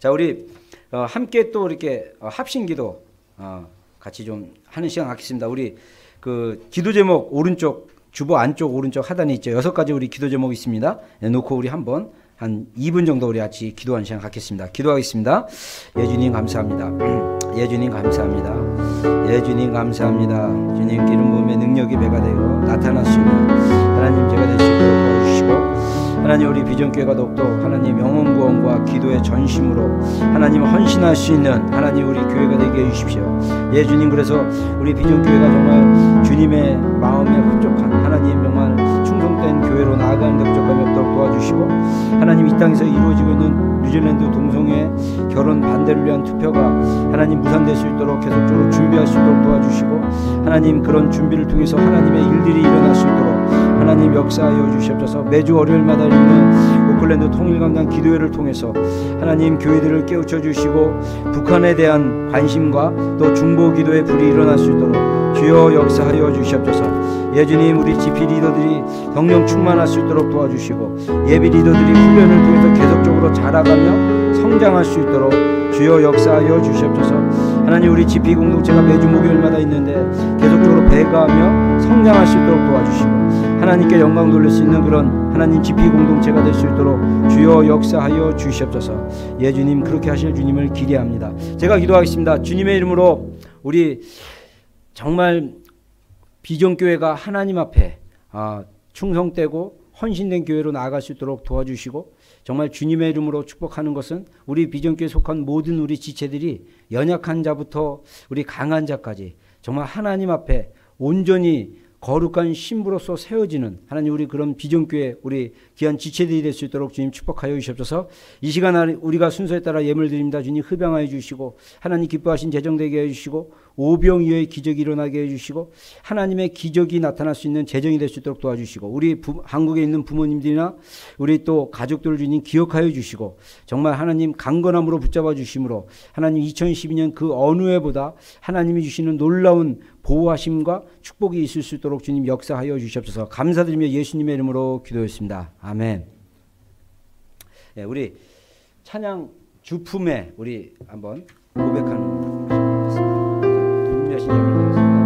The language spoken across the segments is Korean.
자, 우리 함께 또 이렇게 합심기도 같이 좀 하는 시간 갖겠습니다. 우리 그 기도 제목 오른쪽 주보 안쪽 오른쪽 하단에 있죠. 6가지 우리 기도 제목이 있습니다. 놓고 우리 한번 한 2분 정도 우리 같이 기도하는 시간 갖겠습니다. 기도하겠습니다. 예주님 감사합니다. 예주님 감사합니다. 예주님 감사합니다. 주님 기름 부음의 능력이 배가 되어 나타날 수 있는 하나님 제가 될 수 있도록 도와주시고, 하나님 우리 비전교회가 더욱더 하나님 영혼 구원과 기도의 전심으로 하나님 헌신할 수 있는 하나님 우리 교회가 되게 해주십시오. 예 주님, 그래서 우리 비전교회가 정말 주님의 마음에 흡족한 하나님 정말 충성된 교회로 나아가는 데 부족함이 없도록 도와주시고, 하나님 이 땅에서 이루어지고 있는 뉴질랜드 동성애 결혼 반대를 위한 투표가 하나님 무산될 수 있도록 계속적으로 준비할 수 있도록 도와주시고, 하나님 그런 준비를 통해서 하나님의 일들이 일어날 수 있도록 하나님 역사하여 주시옵소서. 매주 월요일마다 있는 오클랜드 통일강단 기도회를 통해서 하나님 교회들을 깨우쳐 주시고, 북한에 대한 관심과 또 중보 기도의 불이 일어날 수 있도록 주여 역사하여 주시옵소서. 예주님, 우리 GP 리더들이 성령 충만할 수 있도록 도와주시고, 예비 리더들이 훈련을 통해서 계속적으로 자라가며 성장할 수 있도록 주여 역사하여 주시옵소서. 하나님 우리 GP 공동체가 매주 목요일마다 있는데 계속적으로 배가하며 성장할 수 있도록 도와주시고, 하나님께 영광 돌릴 수 있는 그런 하나님 GP 공동체가 될 수 있도록 주여 역사하여 주시옵소서. 예 주님, 그렇게 하실 주님을 기대합니다. 제가 기도하겠습니다. 주님의 이름으로 우리 정말 비전교회가 하나님 앞에 충성되고 헌신된 교회로 나아갈 수 있도록 도와주시고, 정말 주님의 이름으로 축복하는 것은 우리 비전교회에 속한 모든 우리 지체들이 연약한 자부터 우리 강한 자까지 정말 하나님 앞에 온전히 거룩한 신부로서 세워지는 하나님 우리 그런 비전교회 우리 귀한 지체들이 될 수 있도록 주님 축복하여 주시옵소서. 이 시간 우리가 순서에 따라 예물 드립니다. 주님 흡양하여 주시고, 하나님 기뻐하신 재정되게 해주시고, 오병이어의 기적이 일어나게 해주시고, 하나님의 기적이 나타날 수 있는 재정이 될 수 있도록 도와주시고, 우리 한국에 있는 부모님들이나 우리 또 가족들을 주님 기억하여 주시고, 정말 하나님 강건함으로 붙잡아 주심으로 하나님 2012년 그 어느 해보다 하나님이 주시는 놀라운 보호하심과 축복이 있을 수 있도록 주님 역사하여 주시옵소서. 감사드리며 예수님의 이름으로 기도했습니다. 아멘. 네, 우리 찬양 주품에 우리 한번 고백하는 준비하신 예물 드리겠습니다.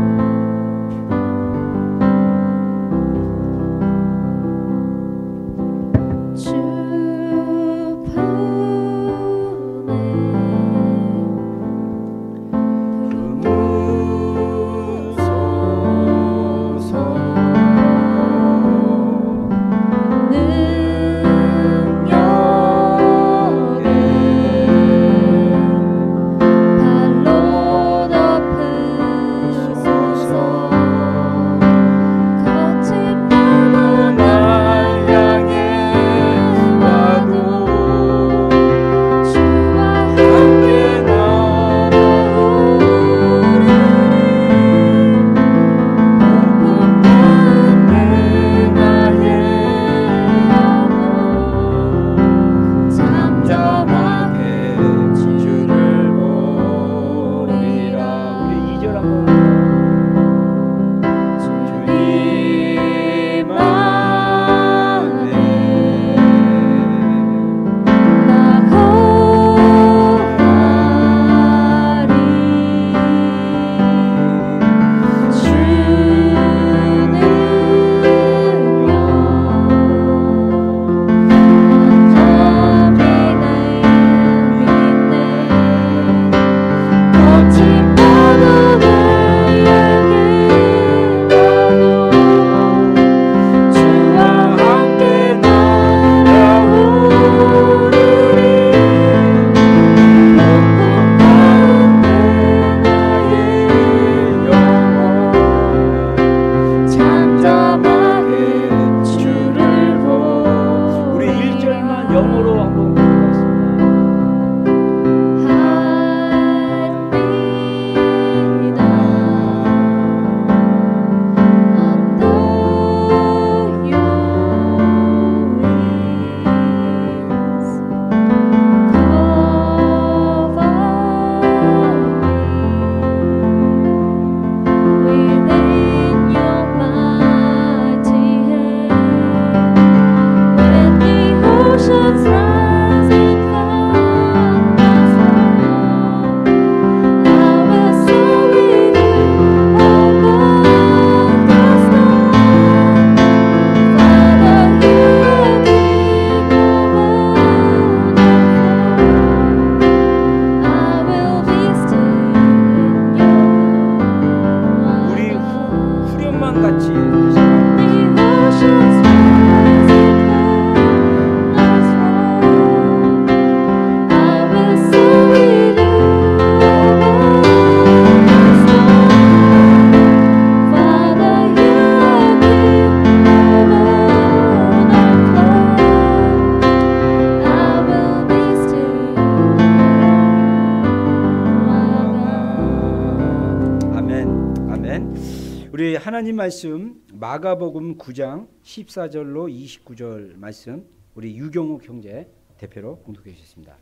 우리 하나님 말씀 마가복음 9장 14절로 29절 말씀 우리 유경욱 형제 대표로 봉독해 주셨습니다.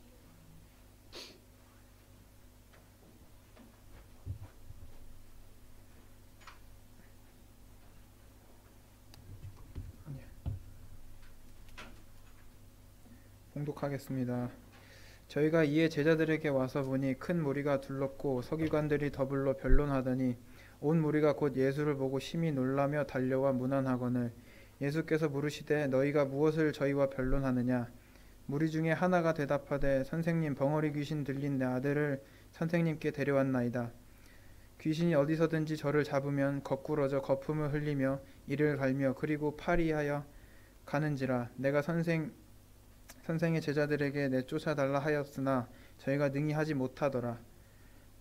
봉독하겠습니다. 저희가 이에 제자들에게 와서 보니 큰 무리가 둘렀고 서기관들이 더불어 변론하더니 온 무리가 곧 예수를 보고 심히 놀라며 달려와 문안하거늘 예수께서 물으시되 너희가 무엇을 저희와 변론하느냐. 무리 중에 하나가 대답하되 선생님, 벙어리 귀신 들린 내 아들을 선생님께 데려왔나이다. 귀신이 어디서든지 저를 잡으면 거꾸러져 거품을 흘리며 이를 갈며 그리고 파리하여 가는지라. 내가 선생의 제자들에게 내쫓아달라 하였으나 저희가 능히 하지 못하더라.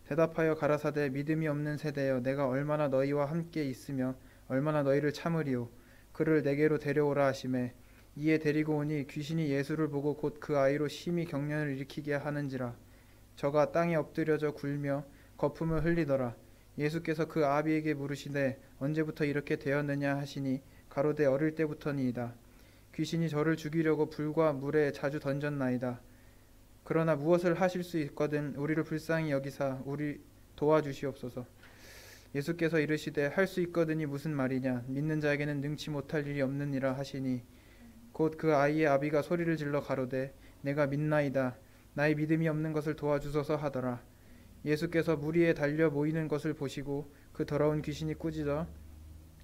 대답하여 가라사대 믿음이 없는 세대여, 내가 얼마나 너희와 함께 있으며 얼마나 너희를 참으리오. 그를 내게로 데려오라 하시매 이에 데리고 오니 귀신이 예수를 보고 곧 그 아이로 심히 경련을 일으키게 하는지라. 저가 땅에 엎드려져 굴며 거품을 흘리더라. 예수께서 그 아비에게 물으시되 언제부터 이렇게 되었느냐 하시니 가로되 어릴 때부터니이다. 귀신이 저를 죽이려고 불과 물에 자주 던졌나이다. 그러나 무엇을 하실 수 있거든 우리를 불쌍히 여기사 우리 도와주시옵소서. 예수께서 이르시되 할 수 있거든이 무슨 말이냐. 믿는 자에게는 능치 못할 일이 없느니라 하시니 곧 그 아이의 아비가 소리를 질러 가로되 내가 믿나이다. 나의 믿음이 없는 것을 도와주소서 하더라. 예수께서 무리에 달려 모이는 것을 보시고 그 더러운 귀신이 꾸짖어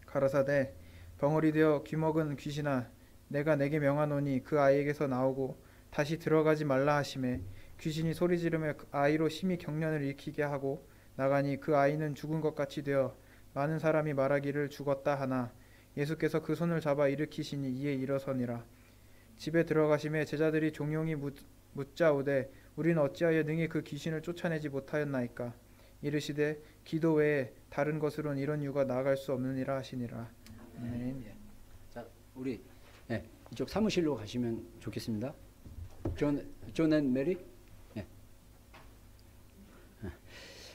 가라사대 벙어리 되어 귀먹은 귀신아, 내가 내게 명하노니 그 아이에게서 나오고 다시 들어가지 말라 하시매 귀신이 소리 지르며 그 아이로 심히 경련을 일으키게 하고 나가니 그 아이는 죽은 것 같이 되어 많은 사람이 말하기를 죽었다 하나 예수께서 그 손을 잡아 일으키시니 이에 일어서니라. 집에 들어가심에 제자들이 종용이 묻자오되 우리는 어찌하여 능히 그 귀신을 쫓아내지 못하였나이까. 이르시되 기도 외에 다른 것으로는 이런 유가 나아갈 수 없느니라 하시니라. 아멘. 자, 우리 이쪽 사무실로 가시면 좋겠습니다. 존 앤 메리.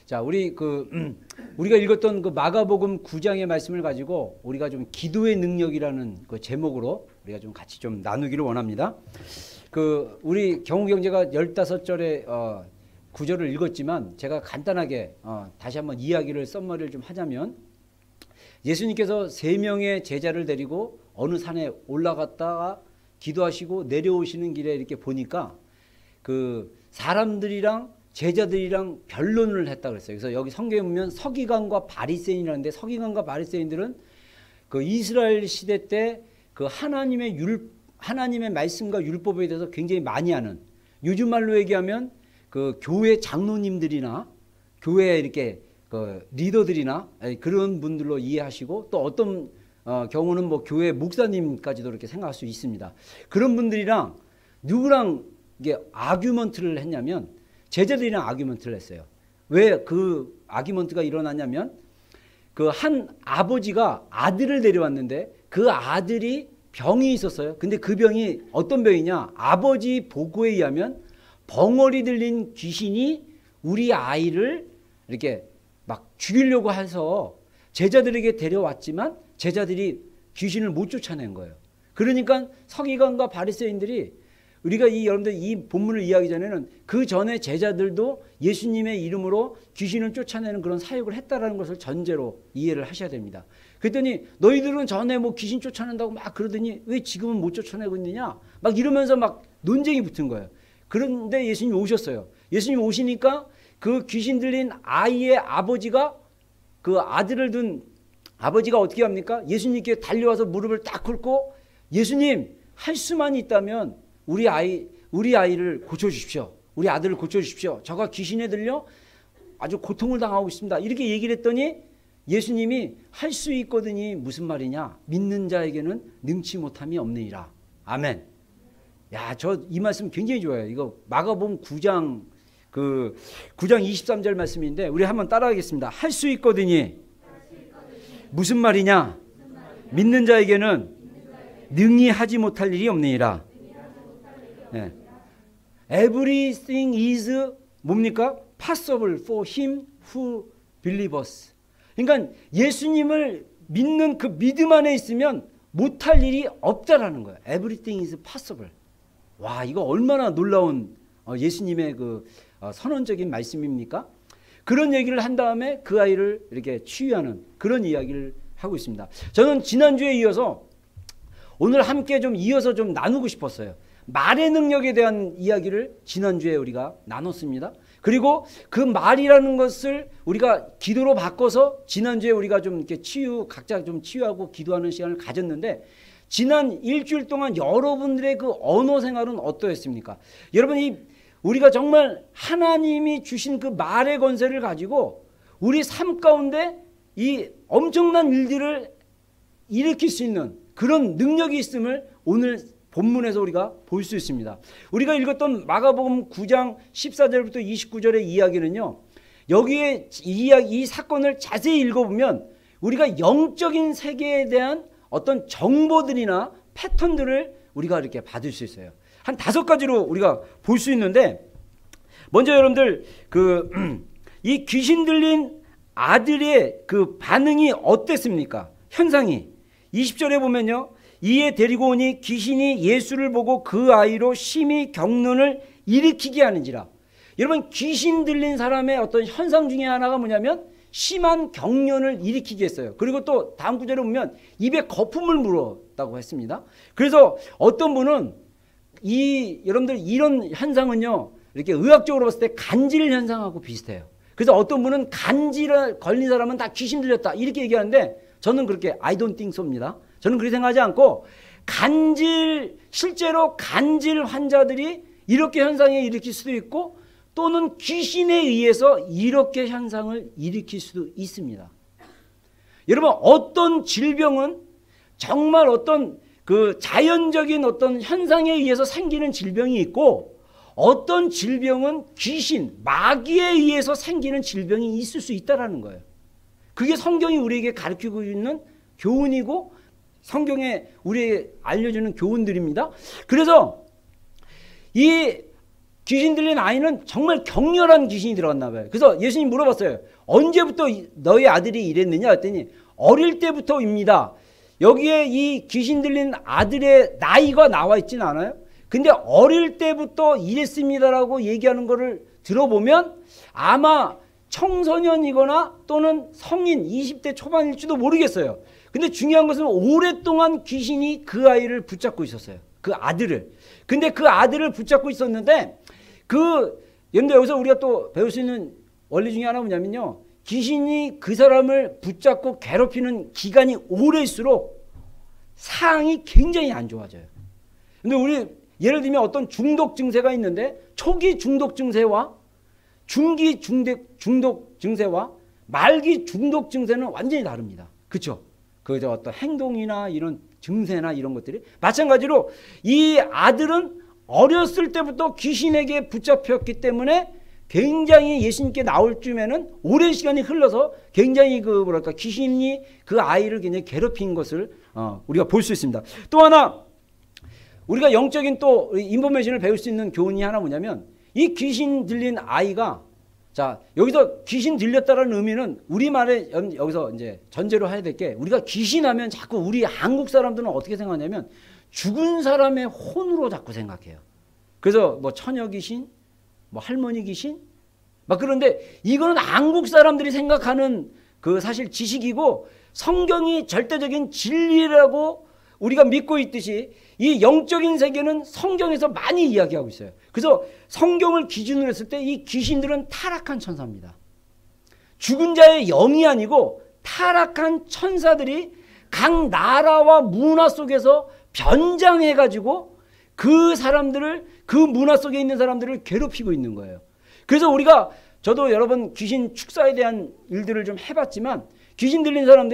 자, 우리가 읽었던 그 마가복음 9장의 말씀을 가지고 우리가 좀 기도의 능력이라는 그 제목으로 우리가 좀 같이 좀 나누기를 원합니다. 우리 경욱 형제가 15절의 구절을 읽었지만 제가 간단하게 다시 한번 이야기를 썸머리를 좀 하자면 예수님께서 3명의 제자를 데리고 어느 산에 올라갔다가 기도하시고 내려오시는 길에 이렇게 보니까 그 사람들이랑 제자들이랑 변론을 했다 그랬어요. 그래서 여기 성경에 보면 서기관과 바리새인이라는데 서기관과 바리새인들은 그 이스라엘 시대 때 그 하나님의 말씀과 율법에 대해서 굉장히 많이 아는, 요즘 말로 얘기하면 그 교회 장로님들이나 교회 이렇게 그 리더들이나 그런 분들로 이해하시고 또 어떤 경우는 뭐 교회 목사님까지도 이렇게 생각할 수 있습니다. 그런 분들이랑 누구랑 이게 아규먼트를 했냐면 제자들이랑 아규먼트를 했어요. 왜 그 아규먼트가 일어났냐면 그 한 아버지가 아들을 데려왔는데 그 아들이 병이 있었어요. 근데 그 병이 어떤 병이냐? 아버지 보고에 의하면 벙어리 들린 귀신이 우리 아이를 이렇게 막 죽이려고 해서 제자들에게 데려왔지만 제자들이 귀신을 못 쫓아낸 거예요. 그러니까 서기관과 바리새인들이 우리가 여러분들 이 본문을 이해하기 전에는 그 전에 제자들도 예수님의 이름으로 귀신을 쫓아내는 그런 사역을 했다라는 것을 전제로 이해를 하셔야 됩니다. 그랬더니 너희들은 전에 뭐 귀신 쫓아낸다고 막 그러더니 왜 지금은 못 쫓아내고 있느냐? 막 이러면서 막 논쟁이 붙은 거예요. 그런데 예수님이 오셨어요. 예수님이 오시니까 그 귀신 들린 아이의 아버지가 그 아들을 둔 아버지가 어떻게 합니까? 예수님께 달려와서 무릎을 딱 꿇고 예수님 할 수만 있다면 우리 아이를 고쳐주십시오. 우리 아들을 고쳐주십시오. 저가 귀신에 들려 아주 고통을 당하고 있습니다. 이렇게 얘기를 했더니 예수님이 할 수 있거든이 무슨 말이냐? 믿는 자에게는 능치 못함이 없느니라. 아멘. 야, 저 이 말씀 굉장히 좋아요. 이거 마가복음 9장 23절 말씀인데 우리 한번 따라하겠습니다. 할 수 있거든이 무슨 말이냐? 믿는 자에게는 능히 하지 못할 일이 없느니라. 네. Everything is 뭡니까? Possible for him who believes. 그러니까 예수님을 믿는 그 믿음 안에 있으면 못할 일이 없다라는 거예요. Everything is possible. 와, 이거 얼마나 놀라운 예수님의 그 선언적인 말씀입니까? 그런 얘기를 한 다음에 그 아이를 이렇게 치유하는 그런 이야기를 하고 있습니다. 저는 지난주에 이어서 오늘 함께 좀 이어서 좀 나누고 싶었어요. 말의 능력에 대한 이야기를 지난주에 우리가 나눴습니다. 그리고 그 말이라는 것을 우리가 기도로 바꿔서 지난주에 우리가 좀 이렇게 각자 좀 치유하고 기도하는 시간을 가졌는데, 지난 일주일 동안 여러분들의 그 언어 생활은 어떠했습니까? 여러분, 우리가 정말 하나님이 주신 그 말의 권세를 가지고 우리 삶 가운데 이 엄청난 일들을 일으킬 수 있는 그런 능력이 있음을 오늘 본문에서 우리가 볼 수 있습니다. 우리가 읽었던 마가복음 9장 14절부터 29절의 이야기는요, 여기에 이 사건을 자세히 읽어보면 우리가 영적인 세계에 대한 어떤 정보들이나 패턴들을 우리가 이렇게 받을 수 있어요. 한 5가지로 우리가 볼 수 있는데, 먼저 여러분들 이 귀신 들린 아들의 그 반응이 어땠습니까? 현상이 20절에 보면요, 이에 데리고 오니 귀신이 예수를 보고 그 아이로 심히 경련을 일으키게 하는지라. 여러분, 귀신 들린 사람의 어떤 현상 중에 하나가 뭐냐면 심한 경련을 일으키게 했어요. 그리고 또 다음 구절에 보면 입에 거품을 물었다고 했습니다. 그래서 어떤 분은 여러분들 이런 현상은요, 이렇게 의학적으로 봤을 때 간질 현상하고 비슷해요. 그래서 어떤 분은 간질에 걸린 사람은 다 귀신 들렸다 이렇게 얘기하는데, 저는 그렇게 I don't think so입니다. 저는 그렇게 생각하지 않고, 실제로 간질 환자들이 이렇게 현상을 일으킬 수도 있고, 또는 귀신에 의해서 이렇게 현상을 일으킬 수도 있습니다. 여러분, 어떤 질병은 정말 어떤 그 자연적인 어떤 현상에 의해서 생기는 질병이 있고, 어떤 질병은 귀신, 마귀에 의해서 생기는 질병이 있을 수 있다는 거예요. 그게 성경이 우리에게 가르치고 있는 교훈이고 성경에 우리에게 알려주는 교훈들입니다. 그래서 이 귀신 들린 아이는 정말 격렬한 귀신이 들어갔나 봐요. 그래서 예수님 물어봤어요. 언제부터 너희 아들이 이랬느냐 했더니 어릴 때부터입니다. 여기에 이 귀신 들린 아들의 나이가 나와 있지는 않아요. 근데 어릴 때부터 이랬습니다라고 얘기하는 거를 들어보면 아마 청소년이거나 또는 성인 20대 초반일지도 모르겠어요. 근데 중요한 것은 오랫동안 귀신이 그 아이를 붙잡고 있었어요. 그 아들을. 근데 그 아들을 붙잡고 있었는데, 여러분들 여기서 우리가 또 배울 수 있는 원리 중에 하나가 뭐냐면요, 귀신이 그 사람을 붙잡고 괴롭히는 기간이 오래일수록 상황이 굉장히 안 좋아져요. 근데 우리 예를 들면 어떤 중독 증세가 있는데, 초기 중독 증세와 중기 중독 증세와 말기 중독 증세는 완전히 다릅니다. 그렇죠? 어떤 행동이나 이런 증세나 이런 것들이 마찬가지로 이 아들은 어렸을 때부터 귀신에게 붙잡혔기 때문에 굉장히 예수님께 나올 쯤에는 오랜 시간이 흘러서 굉장히 귀신이 그 아이를 굉장히 괴롭힌 것을 우리가 볼 수 있습니다. 또 하나 우리가 영적인 또 인포메이션을 배울 수 있는 교훈이 하나 뭐냐면, 이 귀신 들린 아이가, 자, 여기서 귀신 들렸다라는 의미는 우리말에 여기서 이제 전제로 해야 될 게, 우리가 귀신하면 자꾸 우리 한국 사람들은 어떻게 생각하냐면 죽은 사람의 혼으로 자꾸 생각해요. 그래서 뭐 처녀 귀신, 뭐 할머니 귀신, 막 그런데 이거는 한국 사람들이 생각하는 사실 지식이고, 성경이 절대적인 진리라고 우리가 믿고 있듯이 이 영적인 세계는 성경에서 많이 이야기하고 있어요. 그래서 성경을 기준으로 했을 때 이 귀신들은 타락한 천사입니다. 죽은 자의 영이 아니고 타락한 천사들이 각 나라와 문화 속에서 변장해가지고 그 사람들을, 그 문화 속에 있는 사람들을 괴롭히고 있는 거예요. 그래서 저도 여러 번 귀신 축사에 대한 일들을 좀 해봤지만, 귀신 들린 사람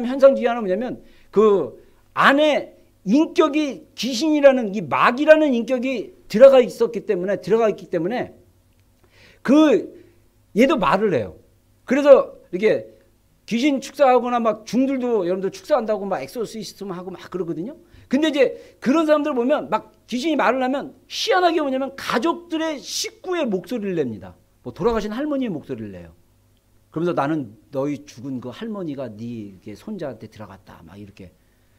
현상 중에 하나 뭐냐면, 그 안에 인격이 귀신이라는 이 마귀라는 인격이 들어가 있기 때문에 얘도 말을 해요. 그래서 이렇게 귀신 축사하거나 막 중들도 여러분들 축사한다고 막 엑소시스템 하고 막 그러거든요. 근데 이제 그런 사람들 보면 막 귀신이 말을 하면 희한하게 뭐냐면 가족들의 식구의 목소리를 냅니다. 뭐 돌아가신 할머니의 목소리를 내요. 그러면서 나는 너희 죽은 그 할머니가 네 손자한테 들어갔다. 막 이렇게.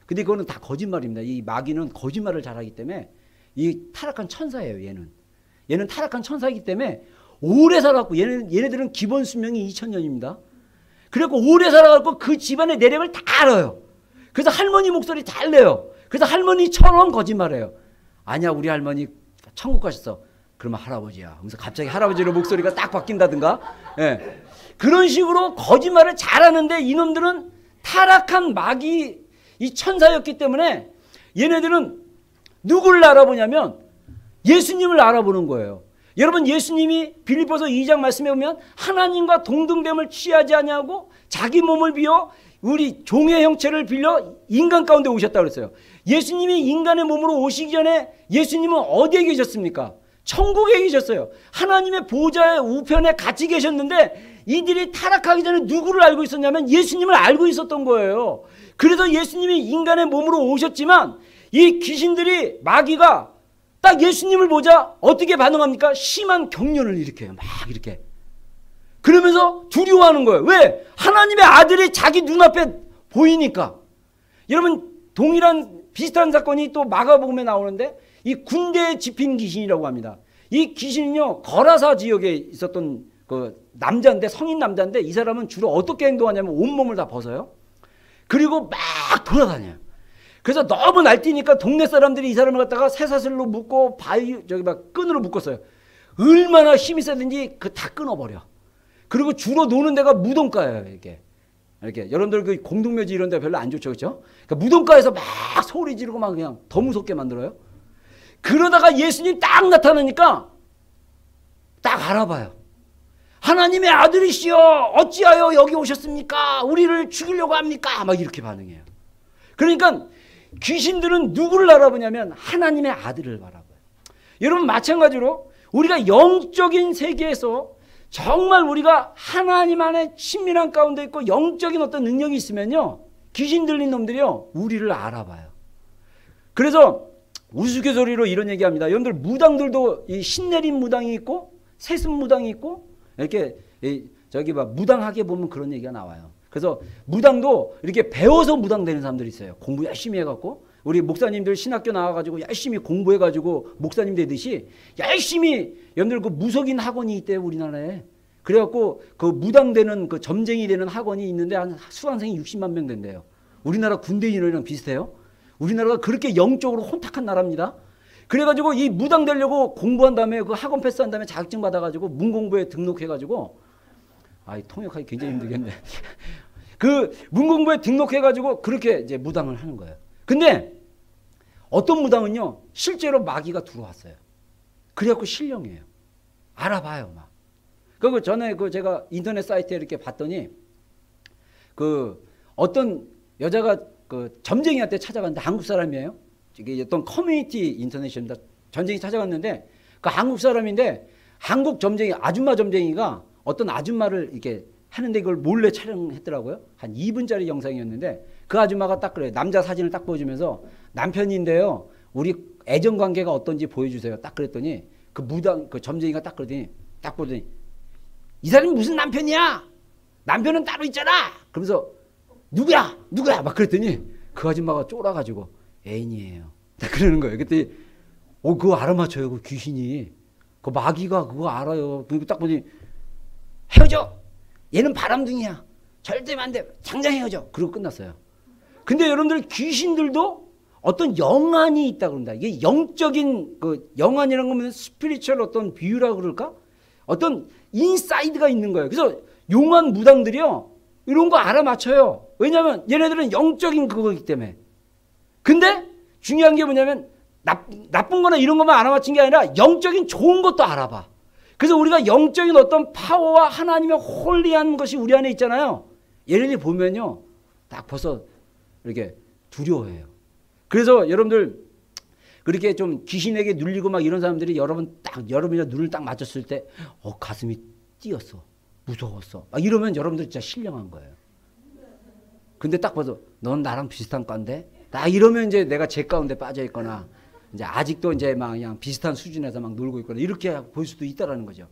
근데 그거는 다 거짓말입니다. 이 마귀는 거짓말을 잘하기 때문에 이 타락한 천사예요. 얘는 타락한 천사이기 때문에 오래 살았고 얘네들은 기본 수명이 2000년입니다. 그래갖고 오래 살아갖고 그 집안의 내력을 다 알아요. 그래서 할머니 목소리 잘 내요. 그래서 할머니처럼 거짓말해요. 아니야 우리 할머니 천국 가셨어. 그러면 할아버지야. 그래서 갑자기 할아버지로 목소리가 딱 바뀐다든가. 예. 그런 식으로 거짓말을 잘하는데 이놈들은 타락한 마귀 이 천사였기 때문에 얘네들은 누구를 알아보냐면 예수님을 알아보는 거예요. 여러분 예수님이 빌립보서 2장 말씀에 보면 하나님과 동등됨을 취하지 아니하고 자기 몸을 비워 우리 종의 형체를 빌려 인간 가운데 오셨다고 그랬어요. 예수님이 인간의 몸으로 오시기 전에 예수님은 어디에 계셨습니까? 천국에 계셨어요. 하나님의 보좌의 우편에 같이 계셨는데 이들이 타락하기 전에 누구를 알고 있었냐면 예수님을 알고 있었던 거예요. 그래서 예수님이 인간의 몸으로 오셨지만 이 귀신들이 마귀가 딱 예수님을 보자 어떻게 반응합니까? 심한 경련을 일으켜요. 막 이렇게. 그러면서 두려워하는 거예요. 왜? 하나님의 아들이 자기 눈앞에 보이니까. 여러분 동일한 비슷한 사건이 또 마가복음에 나오는데 이 군대에 집힌 귀신이라고 합니다. 이 귀신은요 거라사 지역에 있었던 그 남자인데 성인 남자인데 이 사람은 주로 어떻게 행동하냐면 온몸을 다 벗어요. 그리고 막 돌아다녀요. 그래서 너무 날뛰니까 동네 사람들이 이 사람을 갖다가 쇠사슬로 묶고 저기 막 끈으로 묶었어요. 얼마나 힘이 세든지 그 다 끊어버려. 그리고 주로 노는 데가 무덤가예요. 이렇게 여러분들 그 공동묘지 이런 데 별로 안 좋죠, 그렇죠? 그러니까 무덤가에서 막 소리 지르고 막 그냥 더 무섭게 만들어요. 그러다가 예수님 딱 나타나니까 딱 알아봐요. 하나님의 아들이시여 어찌하여 여기 오셨습니까? 우리를 죽이려고 합니까? 막 이렇게 반응해요. 그러니까 귀신들은 누구를 알아보냐면 하나님의 아들을 알아봐요. 여러분 마찬가지로 우리가 영적인 세계에서 정말 우리가 하나님 안에 친밀한 가운데 있고 영적인 어떤 능력이 있으면요 귀신 들린 놈들이요 우리를 알아봐요. 그래서 우스갯소리로 이런 얘기합니다. 여러분들 무당들도 이 신내림 무당이 있고 세습 무당이 있고 이렇게 저기 막 무당하게 보면 그런 얘기가 나와요. 그래서 무당도 이렇게 배워서 무당 되는 사람들이 있어요. 공부 열심히 해갖고 우리 목사님들 신학교 나와가지고 열심히 공부해가지고 목사님 되듯이 열심히 여러분들 그 무속인 학원이 있대요 우리나라에. 그래갖고 그 무당 되는 그 점쟁이 되는 학원이 있는데 한 수강생이 60만 명 된대요. 우리나라 군대 인원이랑 비슷해요. 우리나라가 그렇게 영적으로 혼탁한 나라입니다. 그래가지고 이 무당 되려고 공부한 다음에 그 학원 패스한 다음에 자격증 받아가지고 문공부에 등록해가지고 통역하기 굉장히 힘들겠네. 그 문공부에 등록해가지고 그렇게 이제 무당을 하는 거예요. 근데 어떤 무당은요 실제로 마귀가 들어왔어요. 그래갖고 신령해요. 알아봐요 막. 그 전에 그 제가 인터넷 사이트에 이렇게 봤더니 그 어떤 여자가 그 점쟁이한테 찾아갔는데 한국 사람이에요. 이게 어떤 커뮤니티 인터넷입니다. 점쟁이 찾아갔는데 그 한국 사람인데 한국 점쟁이 아줌마 점쟁이가 어떤 아줌마를 이렇게 하는데 이걸 몰래 촬영했더라고요. 한 2분짜리 영상이었는데 그 아줌마가 딱 그래요. 남자 사진을 딱 보여주면서 남편인데요. 우리 애정 관계가 어떤지 보여주세요. 딱 그랬더니 그 무당 그 점쟁이가 딱 그러더니 딱 보더니 이 사람이 무슨 남편이야? 남편은 따로 있잖아. 그러면서 누구야 막 그랬더니 그 아줌마가 쫄아가지고 애인이에요. 딱 그러는 거예요. 그랬더니 그거 알아맞혀요. 그 귀신이 그 마귀가 그거 알아요. 그리고 딱 보니 헤어져. 얘는 바람둥이야. 절대 안 돼. 당장 헤어져. 그러고 끝났어요. 근데 여러분들 귀신들도 어떤 영안이 있다 그런다. 이게 영적인 그 영안이라는 거면 스피리추얼 어떤 비유라고 그럴까? 어떤 인사이드가 있는 거예요. 그래서 용한 무당들이요. 이런 거 알아맞혀요. 왜냐하면 얘네들은 영적인 그거이기 때문에. 근데 중요한 게 뭐냐면 나쁜 거나 이런 것만 알아맞힌 게 아니라 영적인 좋은 것도 알아봐. 그래서 우리가 영적인 어떤 파워와 하나님의 홀리한 것이 우리 안에 있잖아요. 얘네들이 보면요. 딱 벌써 이렇게 두려워해요. 그래서 여러분들 그렇게 좀 귀신에게 눌리고 막 이런 사람들이 여러분이 눈을 딱 맞췄을 때 가슴이 뛰었어. 무서웠어. 막 이러면 여러분들 진짜 신령한 거예요. 근데 딱 봐서 넌 나랑 비슷한 건데? 딱 이러면 이제 내가 제 가운데 빠져 있거나 이제 아직도 이제 막 그냥 비슷한 수준에서 막 놀고 있거나 이렇게 보일 수도 있다라는 거죠.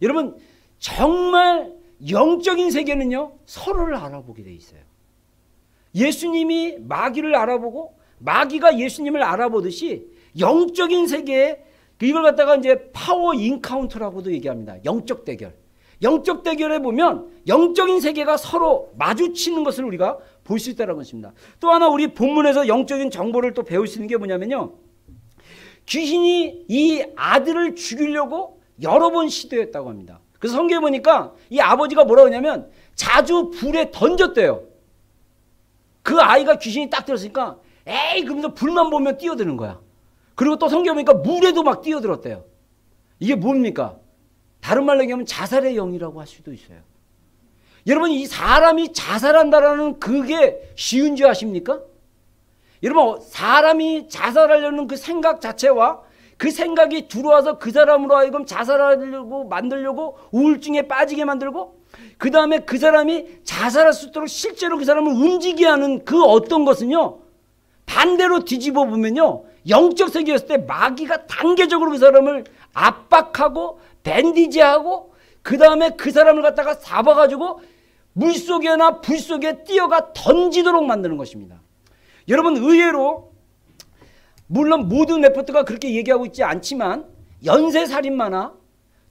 여러분 정말 영적인 세계는요, 서로를 알아보게 돼 있어요. 예수님이 마귀를 알아보고 마귀가 예수님을 알아보듯이 영적인 세계에 이걸 갖다가 이제 파워 인카운터라고도 얘기합니다. 영적 대결. 영적 대결에 보면 영적인 세계가 서로 마주치는 것을 우리가 볼 수 있다는 것입니다. 또 하나 우리 본문에서 영적인 정보를 또 배울 수 있는 게 뭐냐면요, 귀신이 이 아들을 죽이려고 여러 번 시도했다고 합니다. 그래서 성경에 보니까 이 아버지가 뭐라고 하냐면 자주 불에 던졌대요. 그 아이가 귀신이 딱 들었으니까 에이 그러면서 불만 보면 뛰어드는 거야. 그리고 또 성경에 보니까 물에도 막 뛰어들었대요. 이게 뭡니까? 다른 말로 얘기하면 자살의 영이라고 할 수도 있어요. 여러분, 이 사람이 자살한다라는 그게 쉬운 줄 아십니까? 여러분, 사람이 자살하려는 그 생각 자체와 그 생각이 들어와서 그 사람으로 하여금 자살하려고 만들려고 우울증에 빠지게 만들고, 그 다음에 그 사람이 자살할 수 있도록 실제로 그 사람을 움직이게 하는 그 어떤 것은요, 반대로 뒤집어 보면요, 영적 세계였을 때 마귀가 단계적으로 그 사람을 압박하고 밴디지하고 그 다음에 그 사람을 갖다가 잡아가지고 물속에나 불속에 뛰어가 던지도록 만드는 것입니다. 여러분, 의외로 물론 모든 레포트가 그렇게 얘기하고 있지 않지만 연쇄살인마나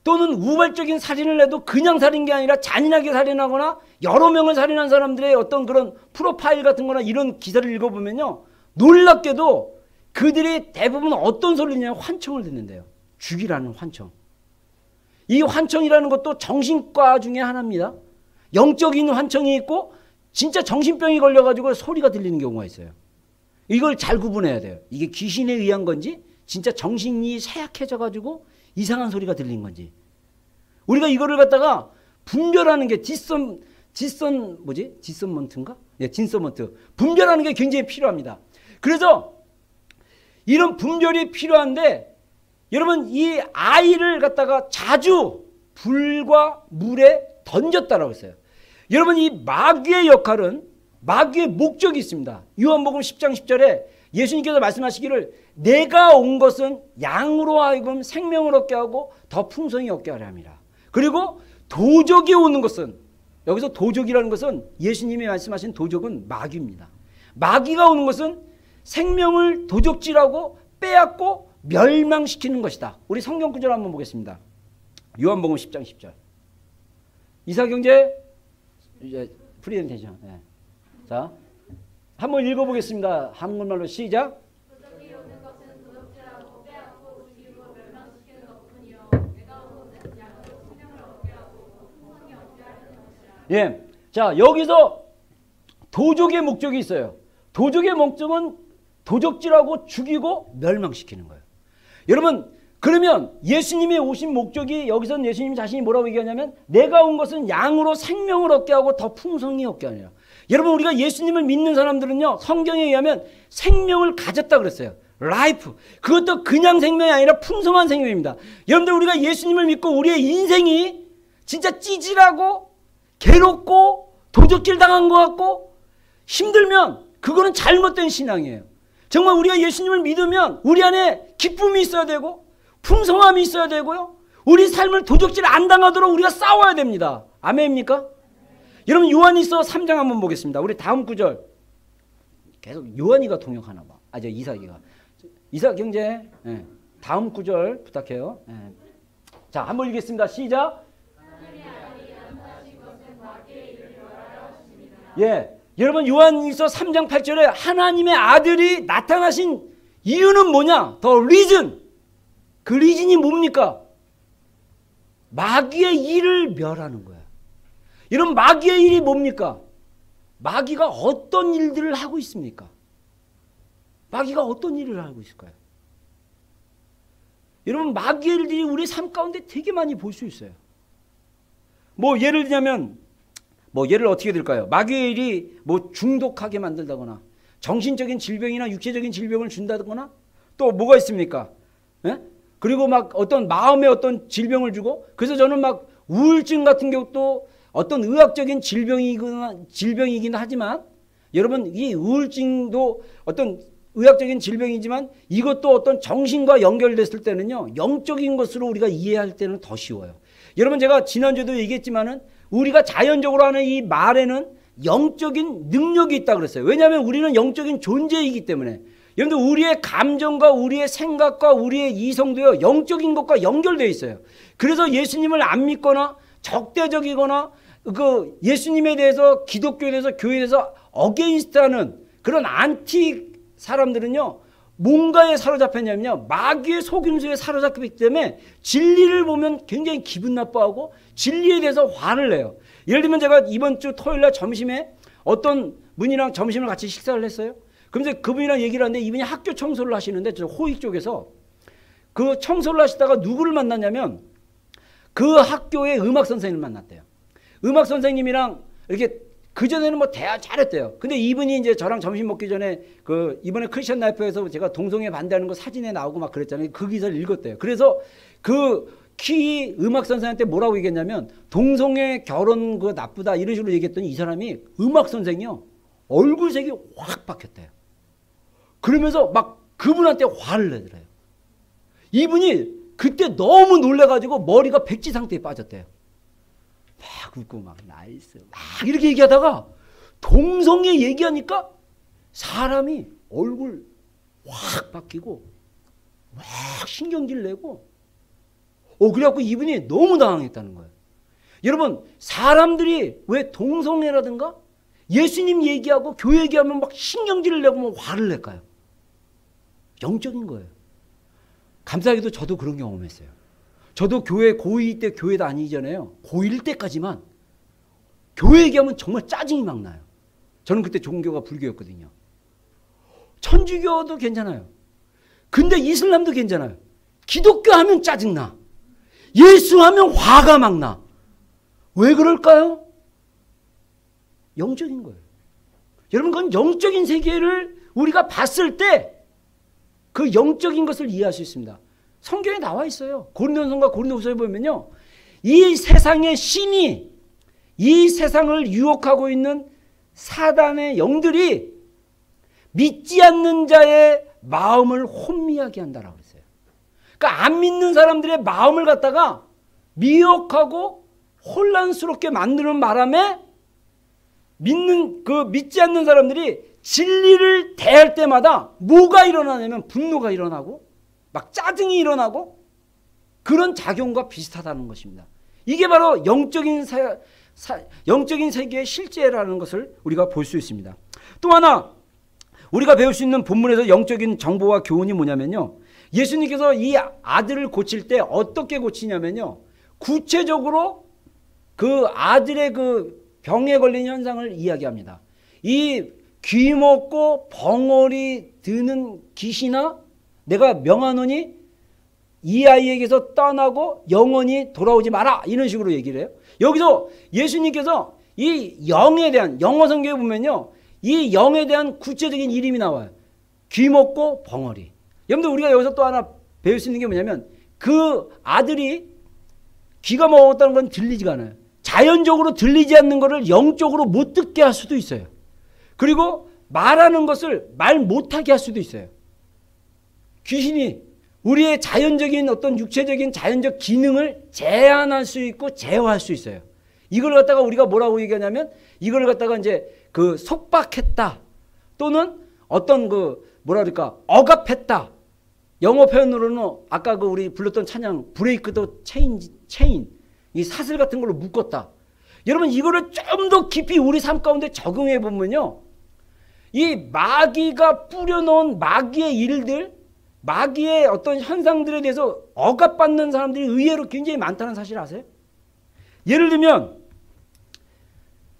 또는 우발적인 살인을 해도 그냥 살인 게 아니라 잔인하게 살인하거나 여러 명을 살인한 사람들의 어떤 그런 프로파일 같은 거나 이런 기사를 읽어보면요, 놀랍게도 그들이 대부분 어떤 소리를 듣냐면 환청을 듣는데요. 죽이라는 환청. 이 환청이라는 것도 정신과 중에 하나입니다. 영적인 환청이 있고 진짜 정신병이 걸려가지고 소리가 들리는 경우가 있어요. 이걸 잘 구분해야 돼요. 이게 귀신에 의한 건지 진짜 정신이 쇠약해져가지고 이상한 소리가 들린 건지. 우리가 이거를 갖다가 분별하는 게 디서먼트인가? 네, 디서먼트. 분별하는 게 굉장히 필요합니다. 그래서 이런 분별이 필요한데, 여러분, 이 아이를 갖다가 자주 불과 물에 던졌다라고 했어요. 여러분, 이 마귀의 역할은, 마귀의 목적이 있습니다. 요한복음 10장 10절에 예수님께서 말씀하시기를 내가 온 것은 양으로 하여금 생명을 얻게 하고 더 풍성히 얻게 하려 함이라. 그리고 도적이 오는 것은, 여기서 도적이라는 것은 예수님이 말씀하신 도적은 마귀입니다. 마귀가 오는 것은 생명을 도적질하고 빼앗고 멸망시키는 것이다. 우리 성경 구절 한번 보겠습니다. 요한복음 10장 10절. 이사경제 프리젠테이션. 네. 자, 한번 읽어보겠습니다. 한국말로 시작. 예, 자, 여기서 도적의 목적이 있어요. 도적의 목적은 도적질하고 죽이고 멸망시키는 거예요. 여러분, 그러면 예수님이 오신 목적이, 여기서는 예수님 자신이 뭐라고 얘기하냐면 내가 온 것은 양으로 생명을 얻게 하고 더 풍성히 얻게 하느라. 여러분, 우리가 예수님을 믿는 사람들은요, 성경에 의하면 생명을 가졌다 그랬어요. 라이프. 그것도 그냥 생명이 아니라 풍성한 생명입니다. 여러분들, 우리가 예수님을 믿고 우리의 인생이 진짜 찌질하고 괴롭고 도적질 당한 것 같고 힘들면 그거는 잘못된 신앙이에요. 정말 우리가 예수님을 믿으면 우리 안에 기쁨이 있어야 되고 풍성함이 있어야 되고요, 우리 삶을 도적질 안 당하도록 우리가 싸워야 됩니다. 아멘입니까? 여러분, 요한일서 3장 한번 보겠습니다. 우리 다음 구절. 계속 요한이가 통역하나 봐. 저 이삭이가. 이삭 경제. 네. 다음 구절 부탁해요. 네. 자, 한번 읽겠습니다. 시작. 예, 여러분, 요한일서 3장 8절에 하나님의 아들이 나타나신 이유는 뭐냐? 더 리즌. 그 리즌이 뭡니까? 마귀의 일을 멸하는 거야. 여러분, 마귀의 일이 뭡니까? 마귀가 어떤 일들을 하고 있습니까? 마귀가 어떤 일을 하고 있을까요? 여러분, 마귀의 일들이 우리 삶 가운데 되게 많이 볼 수 있어요. 뭐 예를 들자면, 뭐 예를 어떻게 들까요? 마귀의 일이 뭐 중독하게 만들다거나 정신적인 질병이나 육체적인 질병을 준다거나, 또 뭐가 있습니까? 예? 그리고 막 어떤 마음의 어떤 질병을 주고, 그래서 저는 막 우울증 같은 경우도 어떤 의학적인 질병이긴 하지만, 여러분, 이 우울증도 어떤 의학적인 질병이지만 이것도 어떤 정신과 연결됐을 때는요, 영적인 것으로 우리가 이해할 때는 더 쉬워요. 여러분, 제가 지난주에도 얘기했지만은 우리가 자연적으로 하는 이 말에는 영적인 능력이 있다 그랬어요. 왜냐하면 우리는 영적인 존재이기 때문에. 여러분들 우리의 감정과 우리의 생각과 우리의 이성도요 영적인 것과 연결되어 있어요. 그래서 예수님을 안 믿거나 적대적이거나 그 예수님에 대해서 기독교에 대해서 교회에 대해서 어게인스트하는 그런 안티 사람들은요 뭔가에 사로잡혔냐면요 마귀의 속임수에 사로잡혔기 때문에 진리를 보면 굉장히 기분 나빠하고 진리에 대해서 화를 내요. 예를 들면 제가 이번 주 토요일날 점심에 어떤 분이랑 점심을 같이 식사를 했어요. 그런데 그분이랑 얘기를 하는데 이분이 학교 청소를 하시는데 저 호익 쪽에서 그 청소를 하시다가 누구를 만났냐면 그 학교의 음악 선생님을 만났대요. 음악 선생님이랑 이렇게 그전에는 뭐 대화 잘했대요. 근데 이분이 이제 저랑 점심 먹기 전에 그 이번에 크리스천 라이프에서 제가 동성애 반대하는 거 사진에 나오고 막 그랬잖아요. 그 기사를 읽었대요. 그래서 그 키 음악 선생한테 뭐라고 얘기했냐면 동성애 결혼 그 나쁘다 이런 식으로 얘기했더니 이 사람이 음악 선생이요 얼굴색이 확 바뀌었대요. 그러면서 막 그분한테 화를 내더래요. 이분이 그때 너무 놀래가지고 머리가 백지 상태에 빠졌대요. 막 웃고 막 나이스 막 이렇게 얘기하다가 동성애 얘기하니까 사람이 얼굴 확 바뀌고 막 신경질 내고 그래갖고 이분이 너무 당황했다는 거예요. 여러분 사람들이 왜 동성애라든가 예수님 얘기하고 교회 얘기하면 막 신경질을 내고 막 화를 낼까요? 영적인 거예요. 감사하게도 저도 그런 경험했어요. 저도 교회 고2 때 교회 다니기 전에요. 고1 때까지만 교회 얘기하면 정말 짜증이 막 나요. 저는 그때 종교가 불교였거든요. 천주교도 괜찮아요. 근데 이슬람도 괜찮아요. 기독교 하면 짜증나. 예수 하면 화가 막 나. 왜 그럴까요? 영적인 거예요. 여러분 그건 영적인 세계를 우리가 봤을 때 그 영적인 것을 이해할 수 있습니다. 성경에 나와 있어요. 고린도전서과 고린도후서에 보면요. 이 세상의 신이 이 세상을 유혹하고 있는 사단의 영들이 믿지 않는 자의 마음을 혼미하게 한다라고 했어요. 그러니까 안 믿는 사람들의 마음을 갖다가 미혹하고 혼란스럽게 만드는 바람에 믿지 않는 사람들이 진리를 대할 때마다 뭐가 일어나냐면 분노가 일어나고 막 짜증이 일어나고 그런 작용과 비슷하다는 것입니다. 이게 바로 영적인 세계의 실제라는 것을 우리가 볼 수 있습니다. 또 하나 우리가 배울 수 있는 본문에서 영적인 정보와 교훈이 뭐냐면요. 예수님께서 이 아들을 고칠 때 어떻게 고치냐면요. 구체적으로 그 아들의 그 병에 걸린 현상을 이야기합니다. 이 귀먹고 벙어리 드는 귀신아 내가 명하노니 이 아이에게서 떠나고 영원히 돌아오지 마라 이런 식으로 얘기를 해요. 여기서 예수님께서 이 영에 대한 영어 성경에 보면요. 이 영에 대한 구체적인 이름이 나와요. 귀먹고 벙어리. 여러분들 우리가 여기서 또 하나 배울 수 있는 게 뭐냐면 그 아들이 귀가 먹었다는 건 들리지가 않아요. 자연적으로 들리지 않는 것을 영적으로 못 듣게 할 수도 있어요. 그리고 말하는 것을 말 못하게 할 수도 있어요. 귀신이 우리의 자연적인 어떤 육체적인 자연적 기능을 제한할 수 있고 제어할 수 있어요. 이걸 갖다가 우리가 뭐라고 얘기하냐면 이걸 갖다가 이제 그 속박했다 또는 어떤 그 뭐라 그럴까 억압했다. 영어 표현으로는 아까 그 우리 불렀던 찬양 브레이크 더 체인 이 사슬 같은 걸로 묶었다. 여러분 이거를 좀 더 깊이 우리 삶 가운데 적용해 보면요. 이 마귀가 뿌려놓은 마귀의 일들 마귀의 어떤 현상들에 대해서 억압받는 사람들이 의외로 굉장히 많다는 사실 아세요? 예를 들면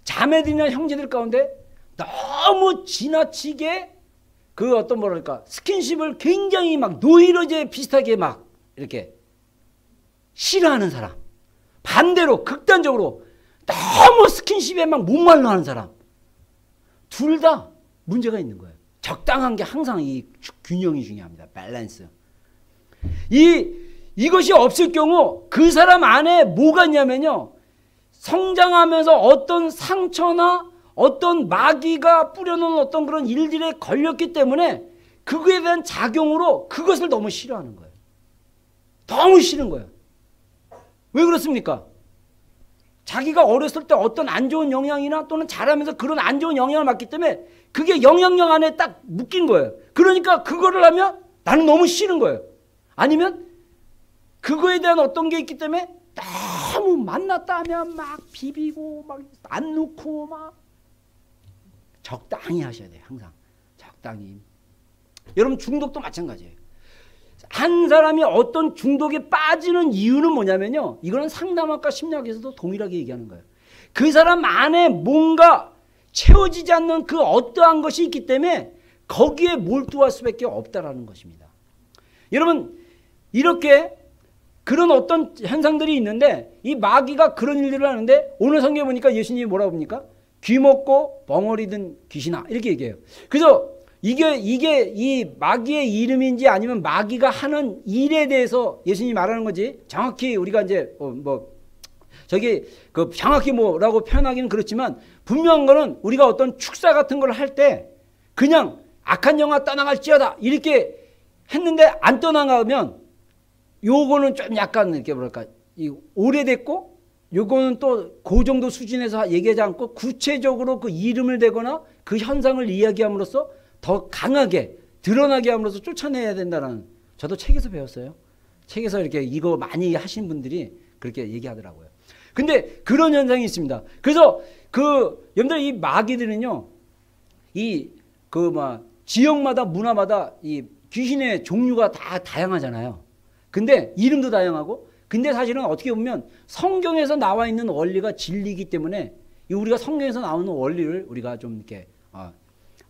자매들이나 형제들 가운데 너무 지나치게 그 어떤 뭐랄까 스킨십을 굉장히 막 노이로제 비슷하게 막 이렇게 싫어하는 사람 반대로 극단적으로 너무 스킨십에 막 목말라 하는 사람 둘 다 문제가 있는 거예요. 적당한 게 항상 이 균형이 중요합니다. 밸런스. 이것이 없을 경우 그 사람 안에 뭐가 있냐면요. 성장하면서 어떤 상처나 어떤 마귀가 뿌려놓은 어떤 그런 일들에 걸렸기 때문에 그거에 대한 작용으로 그것을 너무 싫어하는 거예요. 너무 싫은 거예요. 왜 그렇습니까? 자기가 어렸을 때 어떤 안 좋은 영향이나 또는 자라면서 그런 안 좋은 영향을 받기 때문에 그게 영향력 안에 딱 묶인 거예요. 그러니까 그거를 하면 나는 너무 싫은 거예요. 아니면 그거에 대한 어떤 게 있기 때문에 너무 만났다 하면 막 비비고 막 안 놓고 막 적당히 하셔야 돼요. 항상 적당히. 여러분 중독도 마찬가지예요. 한 사람이 어떤 중독에 빠지는 이유는 뭐냐면요. 이거는 상담학과 심리학에서도 동일하게 얘기하는 거예요. 그 사람 안에 뭔가 채워지지 않는 그 어떠한 것이 있기 때문에 거기에 몰두할 수밖에 없다라는 것입니다. 여러분 이렇게 그런 어떤 현상들이 있는데 이 마귀가 그런 일들을 하는데 오늘 성경에 보니까 예수님이 뭐라고 합니까? 귀 먹고 벙어리 든 귀신아 이렇게 얘기해요. 그래서 이게 이 마귀의 이름인지 아니면 마귀가 하는 일에 대해서 예수님이 말하는 거지 정확히 우리가 이제 정확히 뭐라고 표현하기는 그렇지만 분명한 거는 우리가 어떤 축사 같은 걸 할 때 그냥 악한 영화 떠나갈지어다 이렇게 했는데 안 떠나가면 요거는 좀 약간 이렇게 뭐랄까 오래됐고 요거는 또 그 정도 수준에서 얘기하지 않고 구체적으로 그 이름을 대거나 그 현상을 이야기함으로써 더 강하게 드러나게 함으로써 쫓아내야 된다는 저도 책에서 배웠어요. 책에서 이렇게 이거 많이 하신 분들이 그렇게 얘기하더라고요. 근데 그런 현상이 있습니다. 그래서 여러분들 이 마귀들은요, 지역마다 문화마다 이 귀신의 종류가 다 다양하잖아요. 근데 이름도 다양하고, 근데 사실은 어떻게 보면 성경에서 나와 있는 원리가 진리이기 때문에 우리가 성경에서 나오는 원리를 우리가 좀 이렇게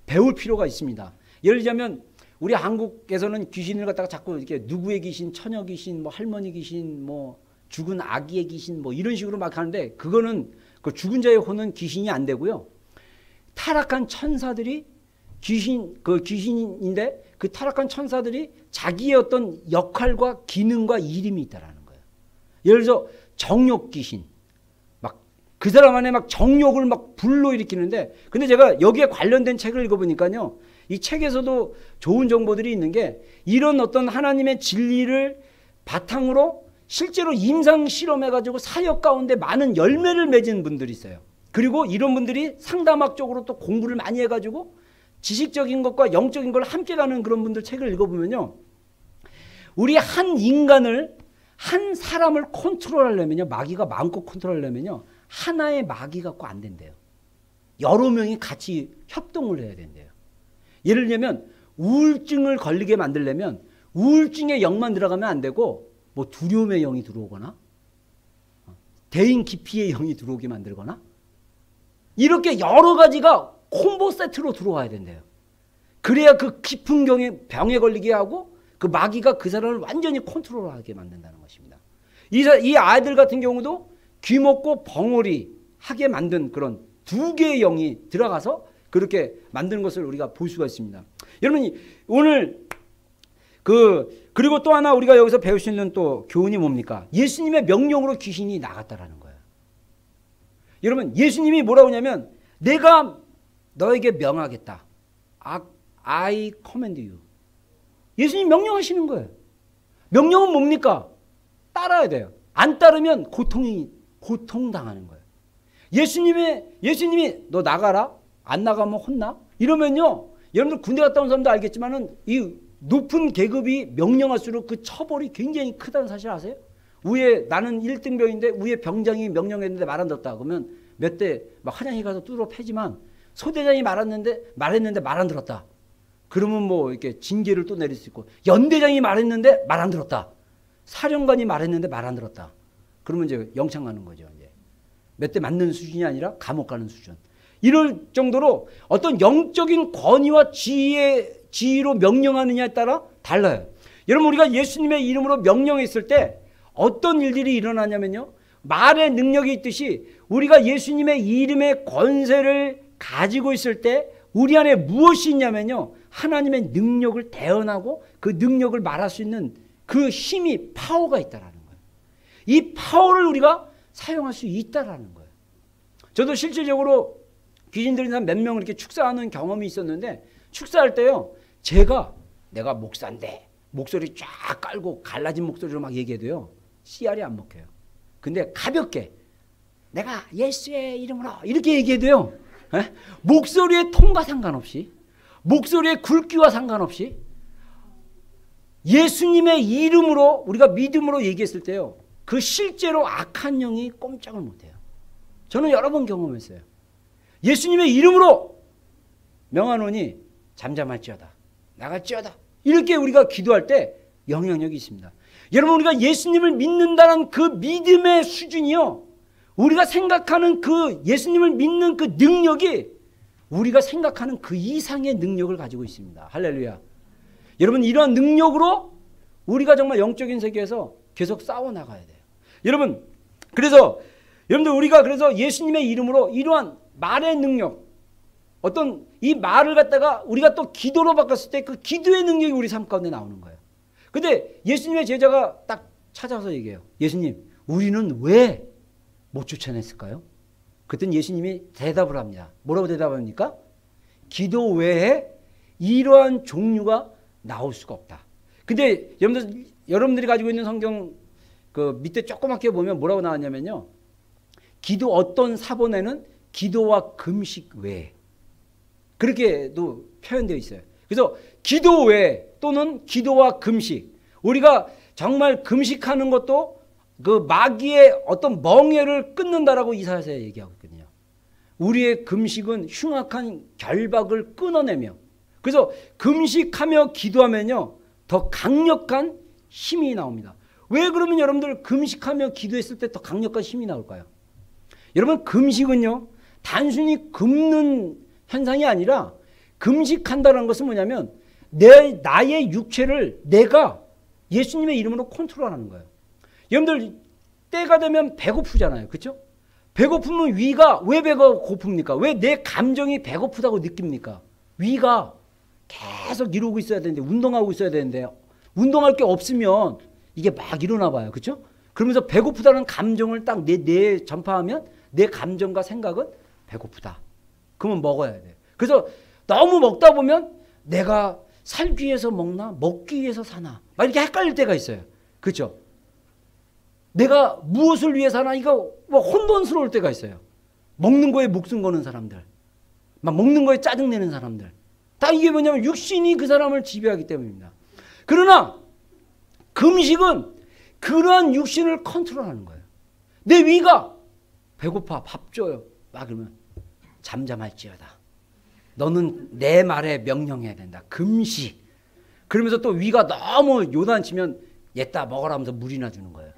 배울 필요가 있습니다. 예를 들자면 우리 한국에서는 귀신을 갖다가 자꾸 이렇게 누구의 귀신, 처녀 귀신, 뭐 할머니 귀신, 뭐 죽은 아기의 귀신, 뭐 이런 식으로 막 하는데 그거는 그 죽은 자의 혼은 귀신이 안 되고요. 타락한 천사들이 귀신인데 그 타락한 천사들이 자기의 어떤 역할과 기능과 이름이 있다라는 거예요. 예를 들어서 정욕 귀신, 막 그 사람 안에 막 정욕을 막 불러일으키는데, 근데 제가 여기에 관련된 책을 읽어보니까요, 이 책에서도 좋은 정보들이 있는 게 이런 어떤 하나님의 진리를 바탕으로 실제로 임상 실험해가지고 사역 가운데 많은 열매를 맺은 분들이 있어요. 그리고 이런 분들이 상담학적으로 또 공부를 많이 해가지고 지식적인 것과 영적인 걸 함께 가는 그런 분들 책을 읽어보면요, 우리 한 인간을, 한 사람을 컨트롤하려면요, 마귀가 마음껏 컨트롤하려면요, 하나의 마귀 갖고 안 된대요. 여러 명이 같이 협동을 해야 된대요. 예를 들면 우울증을 걸리게 만들려면 우울증의 영만 들어가면 안 되고, 뭐 두려움의 영이 들어오거나 대인 기피의 영이 들어오게 만들거나 이렇게 여러 가지가 콤보 세트로 들어와야 된대요. 그래야 그 깊은 병에 걸리게 하고 그 마귀가 그 사람을 완전히 컨트롤하게 만든다는 것입니다. 이 아이들 같은 경우도 귀 먹고 벙어리 하게 만든 그런 두 개의 영이 들어가서 그렇게 만드는 것을 우리가 볼 수가 있습니다. 여러분 오늘 그리고 또 하나 우리가 여기서 배울 수 있는 또 교훈이 뭡니까? 예수님의 명령으로 귀신이 나갔다라는 거예요. 여러분 예수님이 뭐라고 하냐면 내가 너에게 명하겠다. I command you. 예수님 명령하시는 거예요. 명령은 뭡니까? 따라야 돼요. 안 따르면 고통당하는 거예요. 예수님이 너 나가라. 안 나가면 혼나. 이러면요. 여러분들 군대 갔다 온 사람도 알겠지만은 이 높은 계급이 명령할수록 그 처벌이 굉장히 크다는 사실 아세요? 위에 나는 1등병인데 위에 병장이 명령했는데 말 안 들었다. 그러면 몇 대 막 화장실 가서 뚜드러 패지만 소대장이 말했는데 말 안 들었다. 그러면 뭐 이렇게 징계를 또 내릴 수 있고, 연대장이 말했는데 말 안 들었다. 사령관이 말했는데 말 안 들었다. 그러면 이제 영창 가는 거죠. 이제 몇 대 맞는 수준이 아니라 감옥 가는 수준. 이럴 정도로 어떤 영적인 권위와 지위로 명령하느냐에 따라 달라요. 여러분 우리가 예수님의 이름으로 명령했을 때 어떤 일들이 일어나냐면요, 말의 능력이 있듯이 우리가 예수님의 이름의 권세를 가지고 있을 때 우리 안에 무엇이 있냐면요, 하나님의 능력을 대언하고 그 능력을 말할 수 있는 그 힘이, 파워가 있다라는 거예요. 이 파워를 우리가 사용할 수 있다라는 거예요. 저도 실질적으로 귀신 들린 사람 몇 명을 이렇게 축사하는 경험이 있었는데, 축사할 때요, 내가 목사인데 목소리 쫙 깔고 갈라진 목소리로 막 얘기해도요, 씨알이 안 먹혀요. 근데 가볍게 내가 예수의 이름으로 이렇게 얘기해도요. 에? 목소리의 톤과 상관없이 목소리의 굵기와 상관없이 예수님의 이름으로 우리가 믿음으로 얘기했을 때요. 그 실제로 악한 영이 꼼짝을 못해요. 저는 여러 번 경험했어요. 예수님의 이름으로 명하노니 잠잠할지어다. 나갈지어다. 이렇게 우리가 기도할 때 영향력이 있습니다. 여러분 우리가 예수님을 믿는다는 그 믿음의 수준이요. 우리가 생각하는 그 예수님을 믿는 그 능력이 우리가 생각하는 그 이상의 능력을 가지고 있습니다. 할렐루야. 여러분 이러한 능력으로 우리가 정말 영적인 세계에서 계속 싸워나가야 돼요. 여러분 그래서 여러분들 우리가 그래서 예수님의 이름으로 이러한 말의 능력 어떤 이 말을 갖다가 우리가 또 기도로 바꿨을 때 그 기도의 능력이 우리 삶 가운데 나오는 거예요. 근데 예수님의 제자가 딱 찾아서 얘기해요. 예수님 우리는 왜 못 쫓아냈을까요? 그땐 예수님이 대답을 합니다. 뭐라고 대답합니까? 기도 외에 이러한 종류가 나올 수가 없다. 근데 여러분들이 가지고 있는 성경 그 밑에 조그맣게 보면 뭐라고 나왔냐면요. 기도 어떤 사본에는 기도와 금식 외에 그렇게도 표현되어 있어요. 그래서 기도 외에 또는 기도와 금식 우리가 정말 금식하는 것도 그 마귀의 어떤 멍에를 끊는다라고 이사야서 얘기하고 있거든요. 우리의 금식은 흉악한 결박을 끊어내며 그래서 금식하며 기도하면요 더 강력한 힘이 나옵니다. 왜 그러면 여러분들 금식하며 기도했을 때 더 강력한 힘이 나올까요? 여러분 금식은요 단순히 굶는 현상이 아니라 금식한다는 것은 뭐냐면 나의 육체를 내가 예수님의 이름으로 컨트롤하는 거예요. 여러분들 때가 되면 배고프잖아요. 그렇죠? 배고프면 위가 왜 배가 고픕니까? 왜 내 감정이 배고프다고 느낍니까? 위가 계속 이러고 있어야 되는데 운동하고 있어야 되는데 운동할 게 없으면 이게 막 일어나 봐요. 그렇죠? 그러면서 배고프다는 감정을 딱 내 전파하면 내 감정과 생각은 배고프다. 그러면 먹어야 돼. 그래서 너무 먹다 보면 내가 살기 위해서 먹나 먹기 위해서 사나 막 이렇게 헷갈릴 때가 있어요. 그렇죠? 내가 무엇을 위해 사나 이거 뭐 혼돈스러울 때가 있어요. 먹는 거에 목숨 거는 사람들 막 먹는 거에 짜증내는 사람들 다 이게 뭐냐면 육신이 그 사람을 지배하기 때문입니다. 그러나 금식은 그러한 육신을 컨트롤하는 거예요. 내 위가 배고파 밥 줘요 막 그러면 잠잠할지어다. 너는 내 말에 명령해야 된다. 금식. 그러면서 또 위가 너무 요단치면 얘따 먹어라 하면서 물이나 주는 거예요.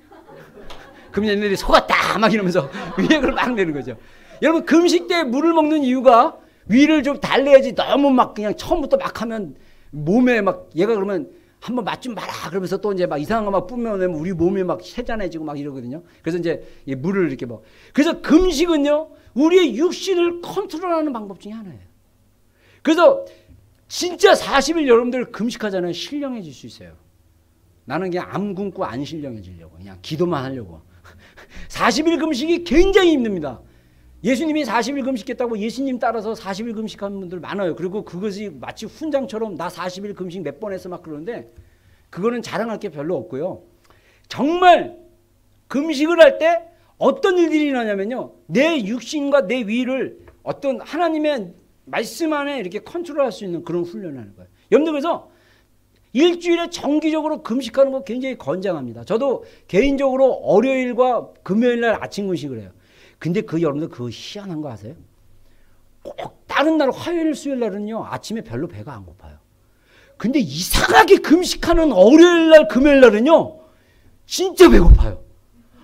그럼 얘네들이 속았다 막 이러면서 위에 그걸 막 내는 거죠. 여러분 금식 때 물을 먹는 이유가 위를 좀 달래야지 너무 막 그냥 처음부터 막 하면 몸에 막 얘가 그러면 한번 맛 좀 봐라 그러면서 또 이제 막 이상한 거 막 뿜어내면 우리 몸이 막 세잔해지고 막 이러거든요. 그래서 이제 물을 이렇게 먹어. 그래서 금식은요 우리의 육신을 컨트롤하는 방법 중에 하나예요. 그래서 진짜 40일 여러분들 금식하잖아요. 신령해질 수 있어요. 나는 그냥 안 굶고 안 신령해지려고 그냥 기도만 하려고 40일 금식이 굉장히 힘듭니다. 예수님이 40일 금식했다고 예수님 따라서 40일 금식하는 분들 많아요. 그리고 그것이 마치 훈장처럼 나 40일 금식 몇 번 했어 막 그러는데 그거는 자랑할 게 별로 없고요. 정말 금식을 할 때 어떤 일들이 일어나냐면요. 내 육신과 내 위를 어떤 하나님의 말씀 안에 이렇게 컨트롤할 수 있는 그런 훈련을 하는 거예요. 여러분들 그래서 일주일에 정기적으로 금식하는 거 굉장히 권장합니다. 저도 개인적으로 월요일과 금요일 날 아침 금식을 해요. 근데 여러분들 그거 희한한 거 아세요? 꼭 다른 날 화요일 수요일 날은요 아침에 별로 배가 안 고파요. 근데 이상하게 금식하는 월요일 날 금요일 날은요 진짜 배고파요.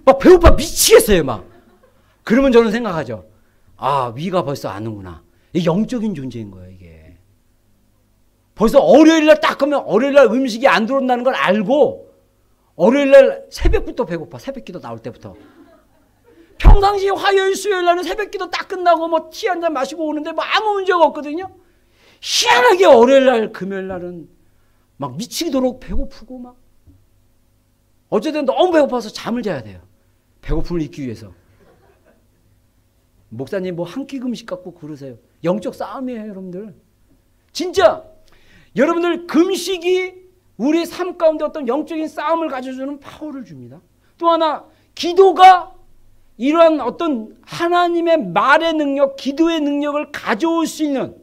막 배고파 미치겠어요 막. 그러면 저는 생각하죠. 아 위가 벌써 아는구나. 이게 영적인 존재인 거예요 이게. 벌써 월요일 날 딱 하면 월요일 날 음식이 안 들어온다는 걸 알고 월요일 날 새벽부터 배고파. 새벽기도 나올 때부터. 평상시 화요일 수요일 날은 새벽기도 딱 끝나고 뭐 티 한 잔 마시고 오는데 뭐 아무 문제가 없거든요. 희한하게 월요일 날 금요일 날은 막 미치도록 배고프고 막 어쨌든 너무 배고파서 잠을 자야 돼요. 배고픔을 잊기 위해서. 목사님 뭐 한 끼 금식 갖고 그러세요. 영적 싸움이에요 여러분들. 진짜 여러분들 금식이 우리 삶 가운데 어떤 영적인 싸움을 가져주는 파워를 줍니다. 또 하나 기도가 이러한 어떤 하나님의 말의 능력, 기도의 능력을 가져올 수 있는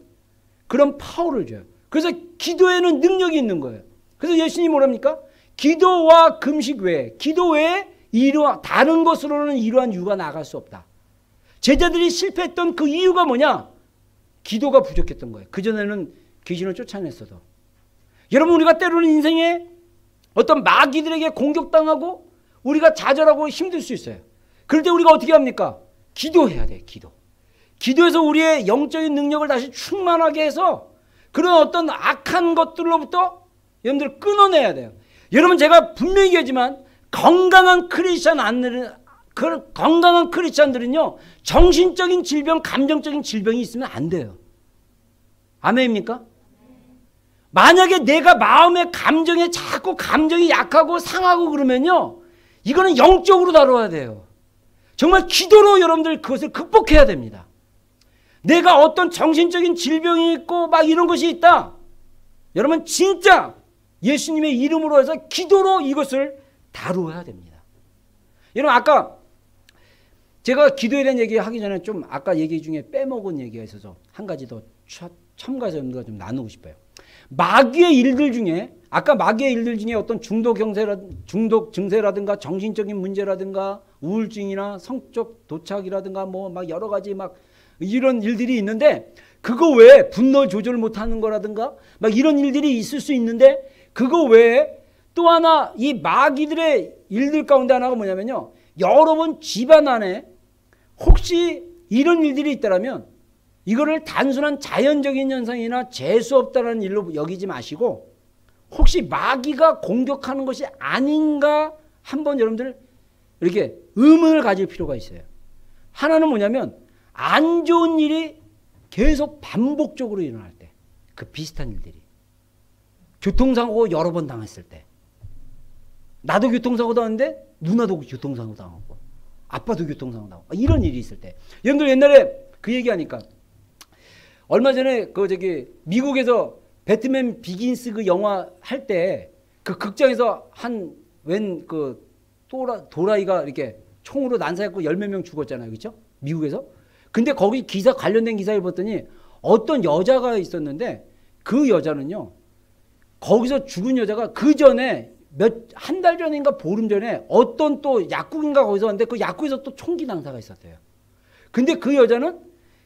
그런 파워를 줘요. 그래서 기도에는 능력이 있는 거예요. 그래서 예수님이 뭐랍니까? 기도와 금식 외에, 기도 외에 다른 것으로는 이러한 유가 나갈 수 없다. 제자들이 실패했던 그 이유가 뭐냐? 기도가 부족했던 거예요. 그전에는 귀신을 쫓아냈어도. 여러분, 우리가 때로는 인생에 어떤 마귀들에게 공격당하고 우리가 좌절하고 힘들 수 있어요. 그럴 때 우리가 어떻게 합니까? 기도해야 돼요. 기도해서 우리의 영적인 능력을 다시 충만하게 해서 그런 어떤 악한 것들로부터 여러분들 끊어내야 돼요. 여러분, 제가 분명히 얘기하지만 건강한 크리스찬들은요, 정신적인 질병, 감정적인 질병이 있으면 안 돼요. 아멘입니까? 만약에 내가 마음의 감정에 자꾸 감정이 약하고 상하고 그러면요, 이거는 영적으로 다뤄야 돼요. 정말 기도로 여러분들 그것을 극복해야 됩니다. 내가 어떤 정신적인 질병이 있고 막 이런 것이 있다. 여러분, 진짜 예수님의 이름으로 해서 기도로 이것을 다루어야 됩니다. 여러분, 아까 제가 기도에 대한 얘기 하기 전에 좀 아까 얘기 중에 빼먹은 얘기가 있어서 한 가지 더 첨가해서 여러분들과 좀 나누고 싶어요. 마귀의 일들 중에, 아까 마귀의 일들 중에 어떤 중독 증세라든가 정신적인 문제라든가 우울증이나 성적 도착이라든가 뭐 막 여러 가지 막 이런 일들이 있는데, 그거 외에 분노 조절 못하는 거라든가 막 이런 일들이 있을 수 있는데, 그거 외에 또 하나 이 마귀들의 일들 가운데 하나가 뭐냐면요, 여러분 집안 안에 혹시 이런 일들이 있다면 이거를 단순한 자연적인 현상이나 재수 없다는 일로 여기지 마시고, 혹시 마귀가 공격하는 것이 아닌가 한번 여러분들 이렇게 의문을 가질 필요가 있어요. 하나는 뭐냐면 안 좋은 일이 계속 반복적으로 일어날 때, 그 비슷한 일들이, 교통사고 여러 번 당했을 때, 나도 교통사고 당했는데 누나도 교통사고 당하고 아빠도 교통사고 당하고 이런 일이 있을 때, 여러분들 옛날에 그 얘기하니까 얼마 전에 미국에서 배트맨 비긴스 그 영화 할 때 그 극장에서 도라이가 이렇게 총으로 난사했고 10몇 명 죽었잖아요. 그렇죠? 미국에서. 근데 거기 관련된 기사를 봤더니 어떤 여자가 있었는데, 그 여자는요, 거기서 죽은 여자가 그 전에 한 달 전인가 보름 전에 어떤 또 약국인가 거기서 왔는데, 그 약국에서 또 총기 난사가 있었대요. 근데 그 여자는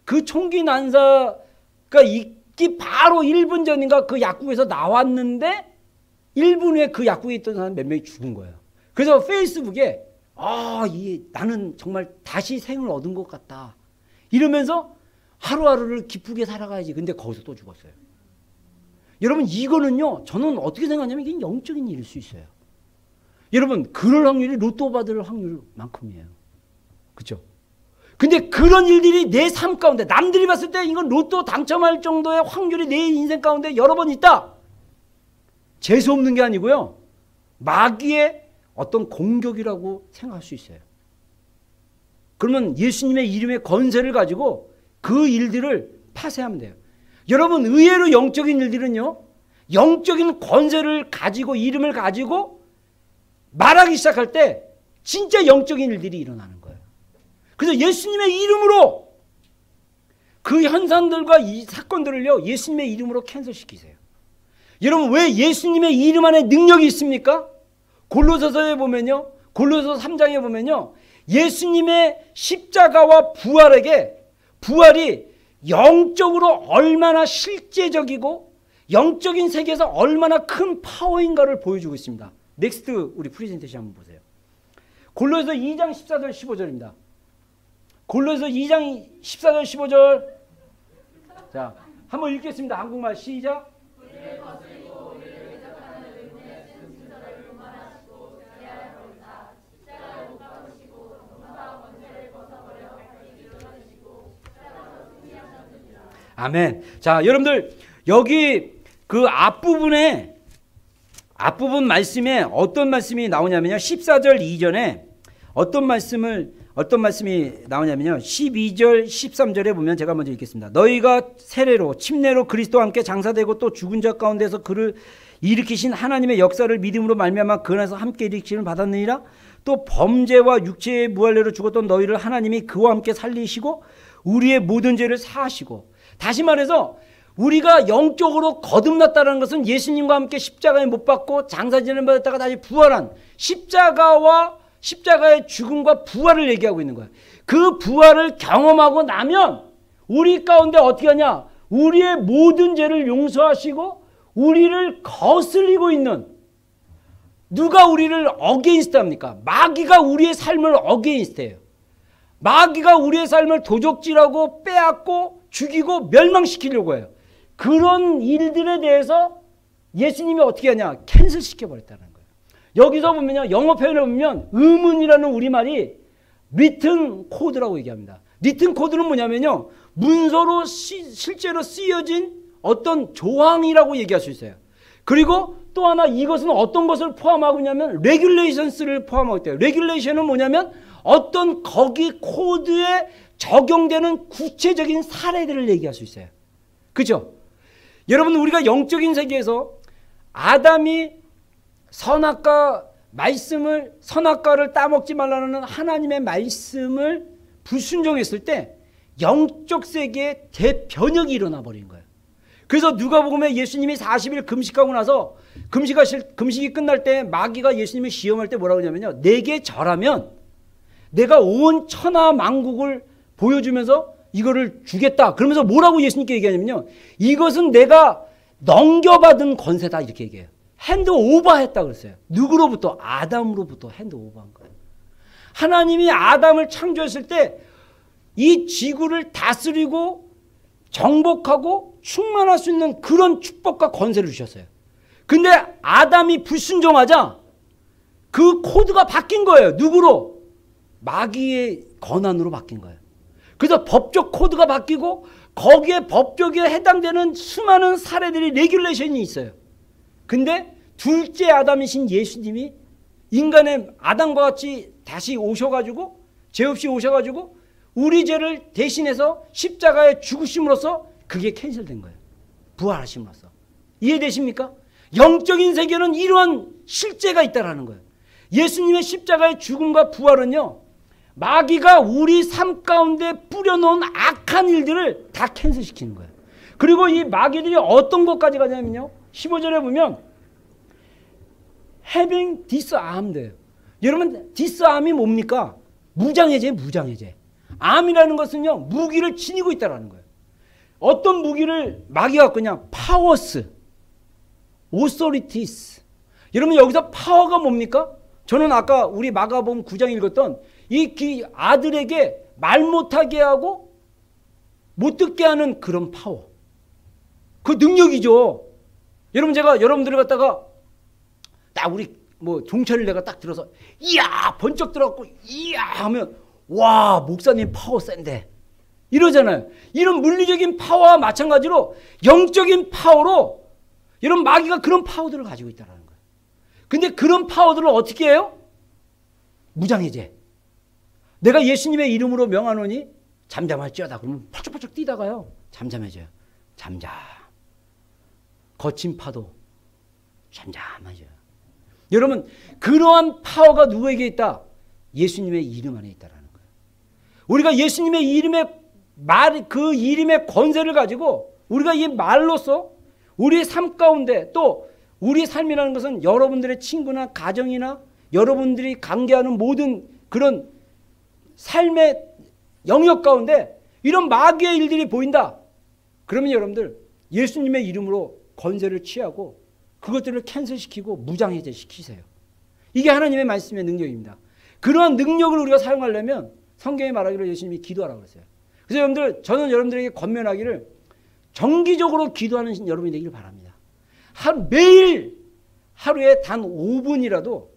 그 총기 난사가 있기 바로 1분 전인가 그 약국에서 나왔는데 1분 후에 그 약국에 있던 사람 몇 명이 죽은 거예요. 그래서 페이스북에 나는 정말 다시 생을 얻은 것 같다 이러면서 하루하루를 기쁘게 살아가야지. 근데 거기서 또 죽었어요. 여러분, 이거는요, 저는 어떻게 생각하냐면 이게 영적인 일일 수 있어요. 여러분, 그럴 확률이 로또 받을 확률만큼이에요. 그렇죠? 근데 그런 일들이 내 삶 가운데, 남들이 봤을 때 이건 로또 당첨할 정도의 확률이 내 인생 가운데 여러 번 있다. 재수 없는 게 아니고요, 마귀의 어떤 공격이라고 생각할 수 있어요. 그러면 예수님의 이름의 권세를 가지고 그 일들을 파쇄하면 돼요. 여러분, 의외로 영적인 일들은요, 영적인 권세를 가지고, 이름을 가지고 말하기 시작할 때 진짜 영적인 일들이 일어나는 거예요. 그래서 예수님의 이름으로 그 현상들과 이 사건들을요, 예수님의 이름으로 캔슬시키세요. 여러분, 왜 예수님의 이름 안에 능력이 있습니까? 골로새서에 보면요, 골로새서 3장에 보면요, 예수님의 십자가와 부활이 영적으로 얼마나 실제적이고 영적인 세계에서 얼마나 큰 파워인가를 보여주고 있습니다. 넥스트 우리 프레젠테이션 한번 보세요. 골로새서 2장 14절 15절입니다. 골로새서 2장 14절 15절. 자, 한번 읽겠습니다. 한국말 시작. 아멘. 자, 여러분들 여기 그 앞부분 말씀에 어떤 말씀이 나오냐면요, 14절 이전에 어떤 말씀이 나오냐면요, 12절 13절에 보면 제가 먼저 읽겠습니다. 너희가 세례로 침례로 그리스도와 함께 장사되고 또 죽은 자 가운데서 그를 일으키신 하나님의 역사를 믿음으로 말미암아 그 안에서 함께 일으키심을 받았느니라. 또 범죄와 육체의 무할례로 죽었던 너희를 하나님이 그와 함께 살리시고 우리의 모든 죄를 사하시고, 다시 말해서 우리가 영적으로 거듭났다는 것은 예수님과 함께 십자가에 못 박고 장사진을 받았다가 다시 부활한 십자가와 십자가의 죽음과 부활을 얘기하고 있는 거야. 그 부활을 경험하고 나면 우리 가운데 어떻게 하냐? 우리의 모든 죄를 용서하시고 우리를 거슬리고 있는, 누가 우리를 어게인스트 합니까? 마귀가 우리의 삶을 어게인스트해요. 마귀가 우리의 삶을 도적질하고 빼앗고 죽이고 멸망시키려고 해요. 그런 일들에 대해서 예수님이 어떻게 하냐? 캔슬시켜버렸다는 거예요. 여기서 보면요, 영어 표현을 보면 의문이라는 우리말이 리튼 코드라고 얘기합니다. 리튼 코드는 뭐냐면요, 문서로 실제로 쓰여진 어떤 조항이라고 얘기할 수 있어요. 그리고 또 하나, 이것은 어떤 것을 포함하고 있냐면 레귤레이션스를 포함하고 있대요. 레귤레이션은 뭐냐면 어떤 거기 코드에 적용되는 구체적인 사례들을 얘기할 수 있어요. 그죠? 여러분, 우리가 영적인 세계에서 아담이 선악과 말씀을, 선악과를 따먹지 말라는 하나님의 말씀을 불순종했을 때 영적 세계에 대변혁이 일어나 버린 거예요. 그래서 누가복음에 예수님이 40일 금식하고 나서 금식이 끝날 때 마귀가 예수님을 시험할 때 뭐라고 하냐면요, 내게 절하면 내가 온 천하 만국을 보여주면서 이거를 주겠다. 그러면서 뭐라고 예수님께 얘기하냐면요, 이것은 내가 넘겨받은 권세다, 이렇게 얘기해요. 핸드 오버했다 그랬어요. 누구로부터? 아담으로부터 핸드 오버한 거예요. 하나님이 아담을 창조했을 때 이 지구를 다스리고 정복하고 충만할 수 있는 그런 축복과 권세를 주셨어요. 근데 아담이 불순종하자 그 코드가 바뀐 거예요. 누구로? 마귀의 권한으로 바뀐 거예요. 그래서 법적 코드가 바뀌고 거기에 법적에 해당되는 수많은 사례들이 레귤레이션이 있어요. 근데 둘째 아담이신 예수님이 인간의 아담과 같이 다시 오셔가지고, 죄 없이 오셔가지고 우리 죄를 대신해서 십자가에 죽으심으로써 그게 캔슬된 거예요. 부활하심으로써. 이해되십니까? 영적인 세계는 이러한 실제가 있다는 거예요. 예수님의 십자가의 죽음과 부활은요, 마귀가 우리 삶 가운데 뿌려놓은 악한 일들을 다 캔슬시키는 거예요. 그리고 이 마귀들이 어떤 것까지 가냐면요, 15절에 보면 having disarmed. 여러분, disarm이 뭡니까? 무장해제, 무장해제. 암이라는 것은요, 무기를 지니고 있다는 거예요. 어떤 무기를 마귀가 갖고 있냐? powers, authorities. 여러분, 여기서 파워가 뭡니까? 저는 아까 우리 마가복음 9장 읽었던 이 아들에게 말 못하게 하고 못 듣게 하는 그런 파워, 그 능력이죠. 여러분, 제가 여러분들을 갖다가 딱 우리 뭐 종철을 내가 딱 들어서 이야 번쩍 들어갖고 이야 하면 와 목사님 파워 센데 이러잖아요. 이런 물리적인 파워와 마찬가지로 영적인 파워로 이런 마귀가 그런 파워들을 가지고 있다는 거예요. 근데 그런 파워들을 어떻게 해요? 무장해제. 내가 예수님의 이름으로 명하노니 잠잠할지어다 그러면 펄쩍펄쩍 뛰다가요 잠잠해져요. 잠잠. 거친 파도 잠잠해져요. 여러분, 그러한 파워가 누구에게 있다? 예수님의 이름 안에 있다라는 거예요. 우리가 예수님의 이름의 그 이름의 권세를 가지고 우리가 이 말로써 우리의 삶 가운데, 또 우리의 삶이라는 것은 여러분들의 친구나 가정이나 여러분들이 관계하는 모든 그런 삶의 영역 가운데 이런 마귀의 일들이 보인다. 그러면 여러분들 예수님의 이름으로 권세를 취하고 그것들을 캔슬시키고 무장해제 시키세요. 이게 하나님의 말씀의 능력입니다. 그러한 능력을 우리가 사용하려면 성경에 말하기로 예수님이 기도하라고 했어요. 그래서 여러분들, 저는 여러분들에게 권면하기를 정기적으로 기도하는 여러분이 되기를 바랍니다. 매일 하루에 단 5분이라도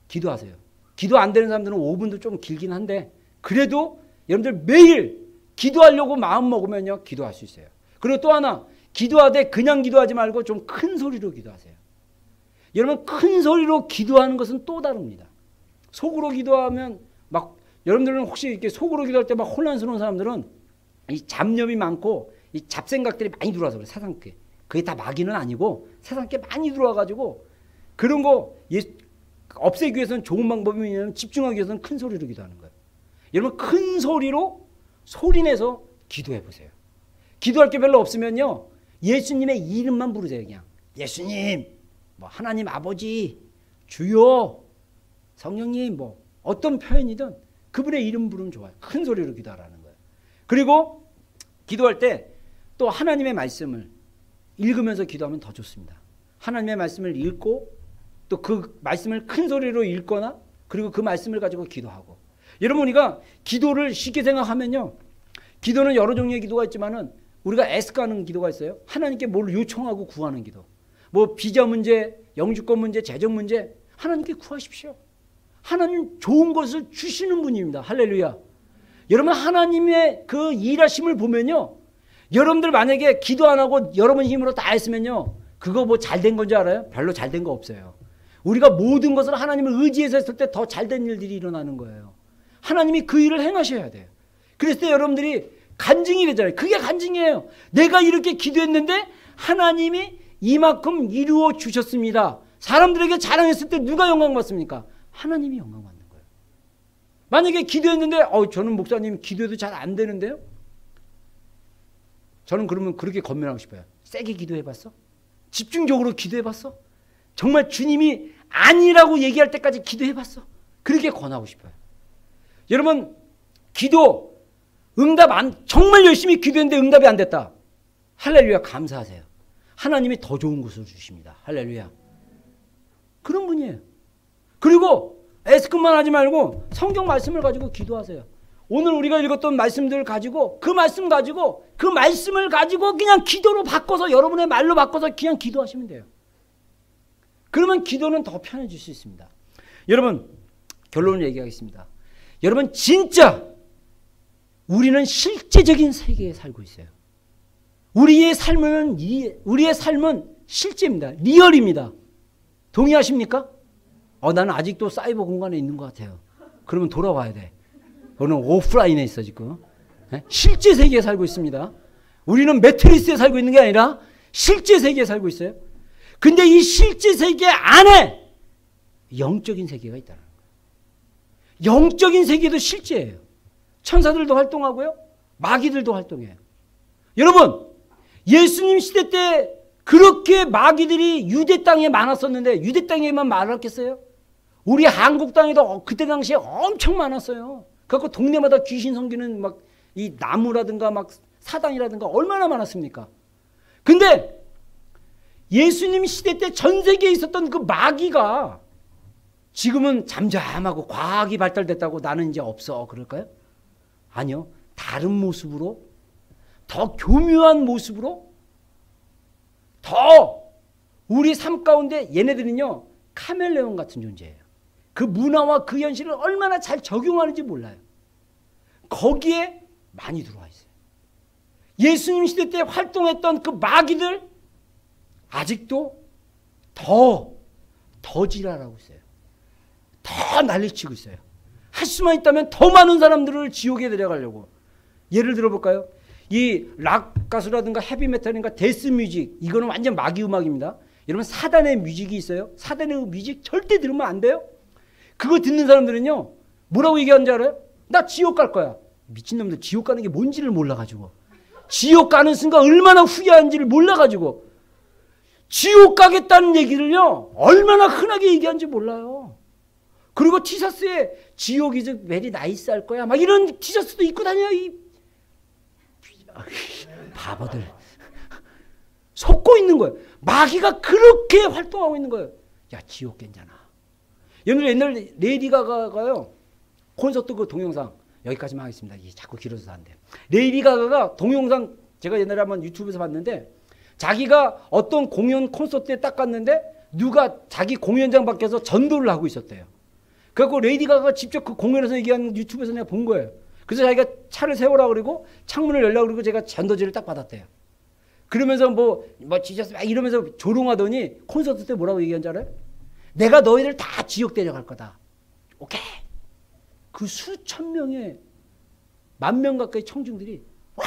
기도하세요. 기도 안 되는 사람들은 5분도 좀 길긴 한데 그래도 여러분들 매일 기도하려고 마음 먹으면요 기도할 수 있어요. 그리고 또 하나, 기도하되 그냥 기도하지 말고 좀 큰 소리로 기도하세요. 여러분, 큰 소리로 기도하는 것은 또 다릅니다. 속으로 기도하면 막, 여러분들은 혹시 이렇게 속으로 기도할 때 막 혼란스러운 사람들은 이 잡념이 많고 이 잡생각들이 많이 들어와서 그래. 세상께. 그게 다 마귀는 아니고 세상께 많이 들어와가지고 그런 거 없애기 위해서는 좋은 방법이 뭐냐면 집중하기 위해서는 큰 소리로 기도하는 거예요. 여러분 큰 소리로 소리내서 기도해 보세요. 기도할 게 별로 없으면요. 예수님의 이름만 부르세요. 그냥 예수님, 뭐 하나님 아버지, 주여, 성령님, 뭐 어떤 표현이든 그분의 이름 부르면 좋아요. 큰 소리로 기도하라는 거예요. 그리고 기도할 때 또 하나님의 말씀을 읽으면서 기도하면 더 좋습니다. 하나님의 말씀을 읽고 또 그 말씀을 큰 소리로 읽거나 그리고 그 말씀을 가지고 기도하고. 여러분 우리가 기도를 쉽게 생각하면요. 기도는 여러 종류의 기도가 있지만은 우리가 애쓰는 기도가 있어요. 하나님께 뭘 요청하고 구하는 기도. 뭐 비자 문제, 영주권 문제, 재정 문제 하나님께 구하십시오. 하나님 좋은 것을 주시는 분입니다. 할렐루야. 여러분 하나님의 그 일하심을 보면요. 여러분들 만약에 기도 안 하고 여러분 힘으로 다 했으면요. 그거 뭐 잘 된 건지 알아요? 별로 잘 된 거 없어요. 우리가 모든 것을 하나님을 의지해서 했을 때 더 잘 된 일들이 일어나는 거예요. 하나님이 그 일을 행하셔야 돼요. 그랬을 때 여러분들이 간증이 되잖아요. 그게 간증이에요. 내가 이렇게 기도했는데 하나님이 이만큼 이루어 주셨습니다. 사람들에게 자랑했을 때 누가 영광 받습니까? 하나님이 영광 받는 거예요. 만약에 기도했는데 저는 목사님 기도해도 잘 안 되는데요. 저는 그러면 그렇게 권면하고 싶어요. 세게 기도해봤어? 집중적으로 기도해봤어? 정말 주님이 아니라고 얘기할 때까지 기도해봤어? 그렇게 권하고 싶어요. 여러분 기도 응답 정말 열심히 기도했는데 응답이 안 됐다. 할렐루야 감사하세요. 하나님이 더 좋은 것을 주십니다. 할렐루야. 그런 분이에요. 그리고 애쓰기만 하지 말고 성경 말씀을 가지고 기도하세요. 오늘 우리가 읽었던 말씀들을 가지고 그 말씀을 가지고 그냥 기도로 바꿔서 여러분의 말로 바꿔서 그냥 기도하시면 돼요. 그러면 기도는 더 편해질 수 있습니다. 여러분 결론을 얘기하겠습니다. 여러분 진짜 우리는 실제적인 세계에 살고 있어요. 우리의 삶은 실제입니다. 리얼입니다. 동의하십니까? 나는 아직도 사이버 공간에 있는 것 같아요. 그러면 돌아와야 돼. 너는 오프라인에 있어 지금. 실제 세계에 살고 있습니다. 우리는 매트리스에 살고 있는 게 아니라 실제 세계에 살고 있어요. 근데 이 실제 세계 안에 영적인 세계가 있다는 거예요. 영적인 세계도 실제예요. 천사들도 활동하고요. 마귀들도 활동해요. 여러분 예수님 시대 때 그렇게 마귀들이 유대 땅에 많았었는데 유대 땅에만 많았겠어요? 우리 한국 땅에도 그때 당시에 엄청 많았어요. 그래서 동네마다 귀신 섬기는 막 이 나무라든가 막 사당이라든가 얼마나 많았습니까? 근데 예수님 시대 때 전 세계에 있었던 그 마귀가 지금은 잠잠하고 과학이 발달됐다고 나는 이제 없어 그럴까요? 아니요. 다른 모습으로 더 교묘한 모습으로 더 우리 삶 가운데 얘네들은요 카멜레온 같은 존재예요. 그 문화와 그 현실을 얼마나 잘 적용하는지 몰라요. 거기에 많이 들어와 있어요. 예수님 시대 때 활동했던 그 마귀들 아직도 더 지랄하고 있어요. 더 난리치고 있어요. 할 수만 있다면 더 많은 사람들을 지옥에 데려가려고. 예를 들어볼까요? 이 락 가수라든가 헤비메탈인가 데스뮤직 이거는 완전 마귀 음악입니다. 여러분 사단의 뮤직이 있어요. 사단의 뮤직 절대 들으면 안 돼요. 그거 듣는 사람들은요 뭐라고 얘기하는지 알아요? 나 지옥 갈 거야. 미친놈들 지옥 가는 게 뭔지를 몰라가지고 지옥 가는 순간 얼마나 후회하는지를 몰라가지고 지옥 가겠다는 얘기를요 얼마나 흔하게 얘기하는지 몰라요. 그리고 티셔츠에 지옥 이즈 베리 나이스 할 거야 막 이런 티셔츠도 입고 다녀요. 이 바보들 속고 있는 거예요. 마귀가 그렇게 활동하고 있는 거예요. 야 지옥 괜찮아. 옛날 레이디 가가가요 콘서트 그 동영상 여기까지만 하겠습니다. 이게 자꾸 길어져서 안 돼요. 레이디 가가가 동영상 제가 옛날에 한번 유튜브에서 봤는데 자기가 어떤 공연 콘서트에 딱 갔는데 누가 자기 공연장 밖에서 전도를 하고 있었대요. 그래서 레이디 가가가 직접 그 공연에서 얘기하는 유튜브에서 내가 본 거예요. 그래서 자기가 차를 세우라 그러고 창문을 열라 그러고 제가 전도지를 딱 받았대요. 그러면서 뭐 지저스 막 이러면서 조롱하더니 콘서트 때 뭐라고 얘기한지 알아요? 내가 너희들 다 지옥 데려갈 거다. 오케이. 그 수천 명의 10,000명 가까이 청중들이 와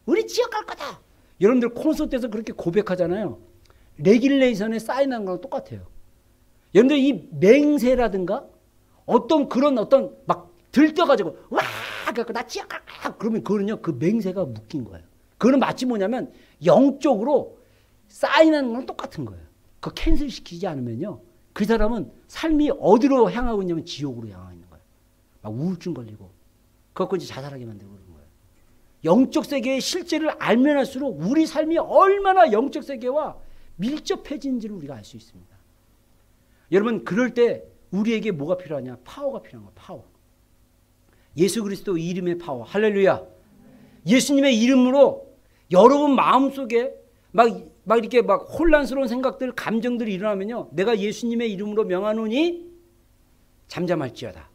우리 지옥 갈 거다. 여러분들 콘서트에서 그렇게 고백하잖아요. 레길레이션에 사인한 거랑 똑같아요. 여러분들 이 맹세라든가 어떤 그런 어떤 막 들떠가지고 와 나 찌야 그러면 그거는요 그 맹세가 묶인 거예요. 그거는 마치 뭐냐면 영적으로 사인하는 건 똑같은 거예요. 그 캔슬 시키지 않으면요 그 사람은 삶이 어디로 향하고 있냐면 지옥으로 향하고 있는 거예요. 막 우울증 걸리고 그것고 이제 자살하게 만들고 그러는 거예요. 영적 세계의 실제를 알면 할수록 우리 삶이 얼마나 영적 세계와 밀접해진지를 우리가 알 수 있습니다. 여러분 그럴 때 우리에게 뭐가 필요하냐? 파워가 필요한 거예요. 파워. 예수 그리스도 이름의 파워. 할렐루야. 예수님의 이름으로 여러분 마음속에 막 이렇게 막 혼란스러운 생각들, 감정들이 일어나면요. 내가 예수님의 이름으로 명하노니 잠잠할지어다.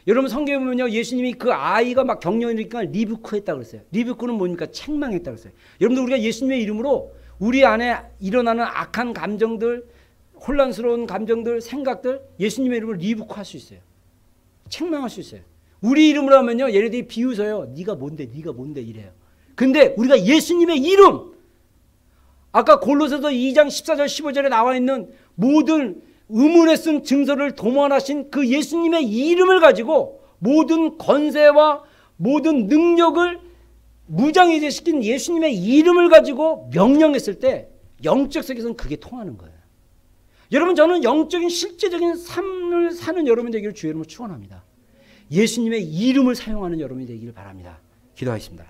여러분 성경에 보면요. 예수님이 그 아이가 막 격려하니까 리부크했다 그랬어요. 리부크는 뭡니까? 책망했다 그랬어요. 여러분들 우리가 예수님의 이름으로 우리 안에 일어나는 악한 감정들, 혼란스러운 감정들, 생각들 예수님의 이름으로 리부크할 수 있어요. 책망할 수 있어요. 우리 이름으로 하면요. 얘네들이 비웃어요. 네가 뭔데 이래요. 근데 우리가 예수님의 이름 아까 골로새서 2장 14절 15절에 나와 있는 모든 의문에 쓴 증서를 도모하신 그 예수님의 이름을 가지고 모든 권세와 모든 능력을 무장해제시킨 예수님의 이름을 가지고 명령했을 때 영적 세계에서는 그게 통하는 거예요. 여러분 저는 영적인 실제적인 삶을 사는 여러분 되기를 주의 이름으로 축원합니다. 예수님의 이름을 사용하는 여러분이 되기를 바랍니다. 기도하겠습니다.